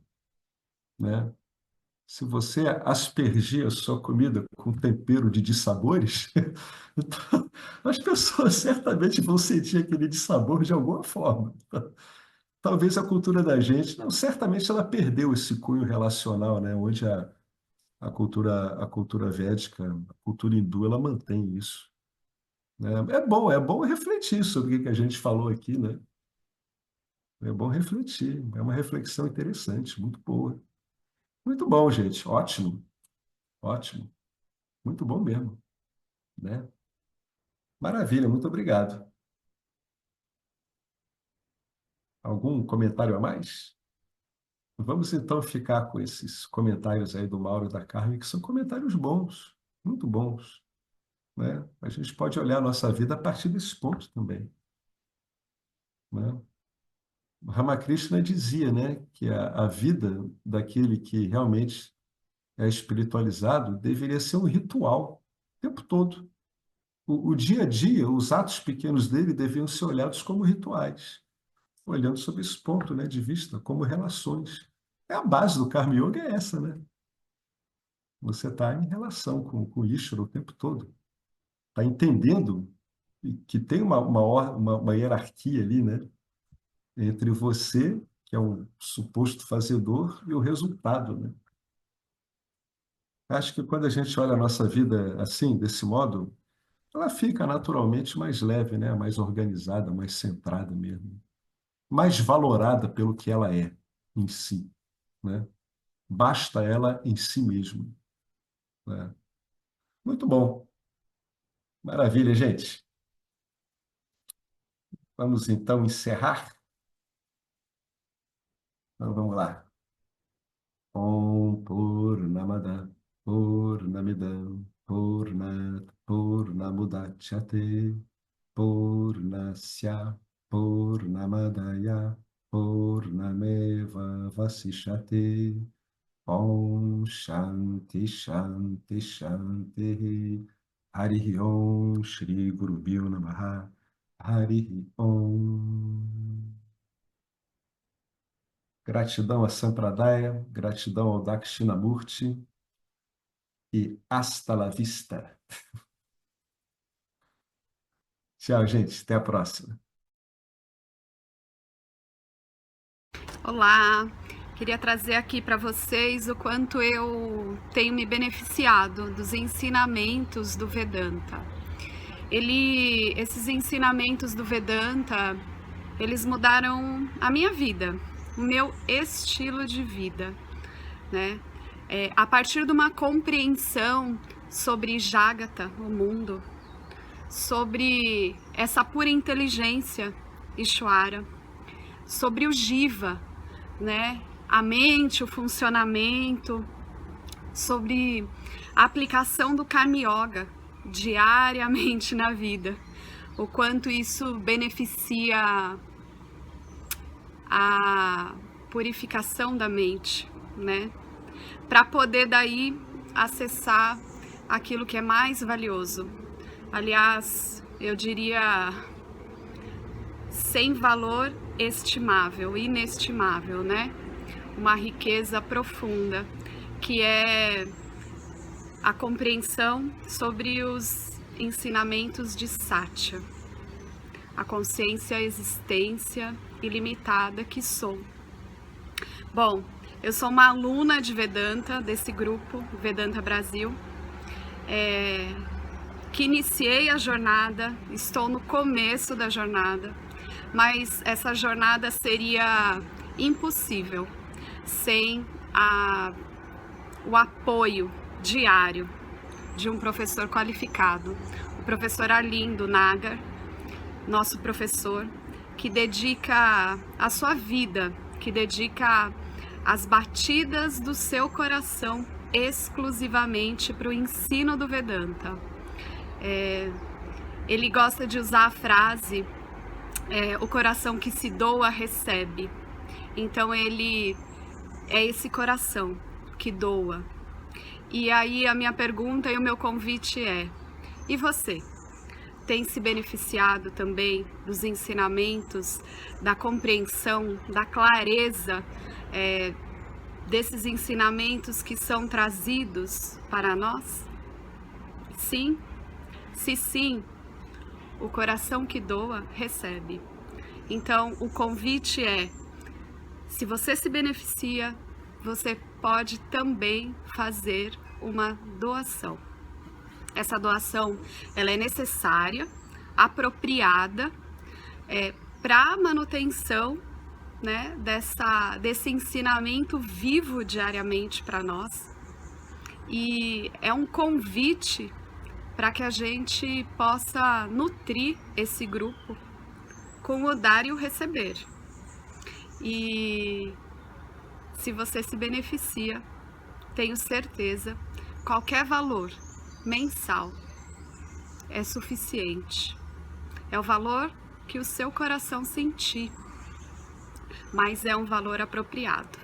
né? Se você aspergir a sua comida com tempero de dissabores, então, as pessoas certamente vão sentir aquele dissabor de alguma forma. Talvez a cultura da gente, não, certamente ela perdeu esse cunho relacional, né? Onde a cultura védica, a cultura hindu, ela mantém isso, né? É bom refletir sobre o que a gente falou aqui, né? É bom refletir, é uma reflexão interessante, muito boa. Muito bom, gente, ótimo, ótimo, muito bom mesmo, né? Maravilha, muito obrigado. Algum comentário a mais? Vamos então ficar com esses comentários aí do Mauro e da Carmen, que são comentários bons, muito bons, né? A gente pode olhar a nossa vida a partir desse ponto também, né? O Ramakrishna dizia, né, que a vida daquele que realmente é espiritualizado deveria ser um ritual o tempo todo. O dia a dia, os atos pequenos dele deviam ser olhados como rituais, olhando sob esse ponto, né, de vista, como relações. A base do Karma Yoga é essa, né? Você está em relação com o Ishvara o tempo todo. Está entendendo que tem uma hierarquia ali, né? Entre você, que é um suposto fazedor, e o resultado, né? Acho que quando a gente olha a nossa vida assim, desse modo, ela fica naturalmente mais leve, né? Mais organizada, mais centrada mesmo. Mais valorada pelo que ela é em si, né? Basta ela em si mesma, né? Muito bom. Maravilha, gente. Vamos então encerrar? Então vamos lá. Om Purnamada Purnamidam Purnat Purnamudachyate Purnasya Purnamadaya Purnameva Vasishate Om Shanti Shanti Shanti Harihi Om Shri Guru Bhyo Namaha Harihi Om. Gratidão a Sampradaya, gratidão ao Dakshinamurti e hasta la vista. Tchau, gente. Até a próxima. Olá, Queria trazer aqui para vocês o quanto eu tenho me beneficiado dos ensinamentos do Vedanta. Esses ensinamentos do Vedanta, eles mudaram a minha vida, o meu estilo de vida, né? A partir de uma compreensão sobre Jagata, o mundo, sobre essa pura inteligência, Ishvara, sobre o Jiva, né? A mente, o funcionamento, sobre a aplicação do Karma Yoga diariamente na vida, o quanto isso beneficia a purificação da mente, né? Para poder daí acessar aquilo que é mais valioso. Aliás, eu diria sem valor estimável, inestimável, né? Uma riqueza profunda, que é a compreensão sobre os ensinamentos de Satya, a consciência, a existência ilimitada que sou. Bom, eu sou uma aluna de Vedanta, desse grupo, Vedanta Brasil, que iniciei a jornada, estou no começo da jornada, mas essa jornada seria impossível sem o apoio diário de um professor qualificado, o professor Arlindo Nagar, nosso professor, que dedica a sua vida, que dedica as batidas do seu coração exclusivamente para o ensino do Vedanta. Ele gosta de usar a frase, o coração que se doa recebe. Então ele é esse coração que doa. E aí a minha pergunta e o meu convite é: e você? Tem se beneficiado também dos ensinamentos, da compreensão, da clareza desses ensinamentos que são trazidos para nós? Sim? Se sim, o coração que doa recebe. Então o convite é: se você se beneficia, você pode também fazer uma doação. Essa doação, ela é necessária, apropriada, para a manutenção, né, desse ensinamento vivo diariamente para nós. E é um convite para que a gente possa nutrir esse grupo com o dar e o receber. E se você se beneficia, tenho certeza, qualquer valor mensal é suficiente. É o valor que o seu coração sentir, mas é um valor apropriado.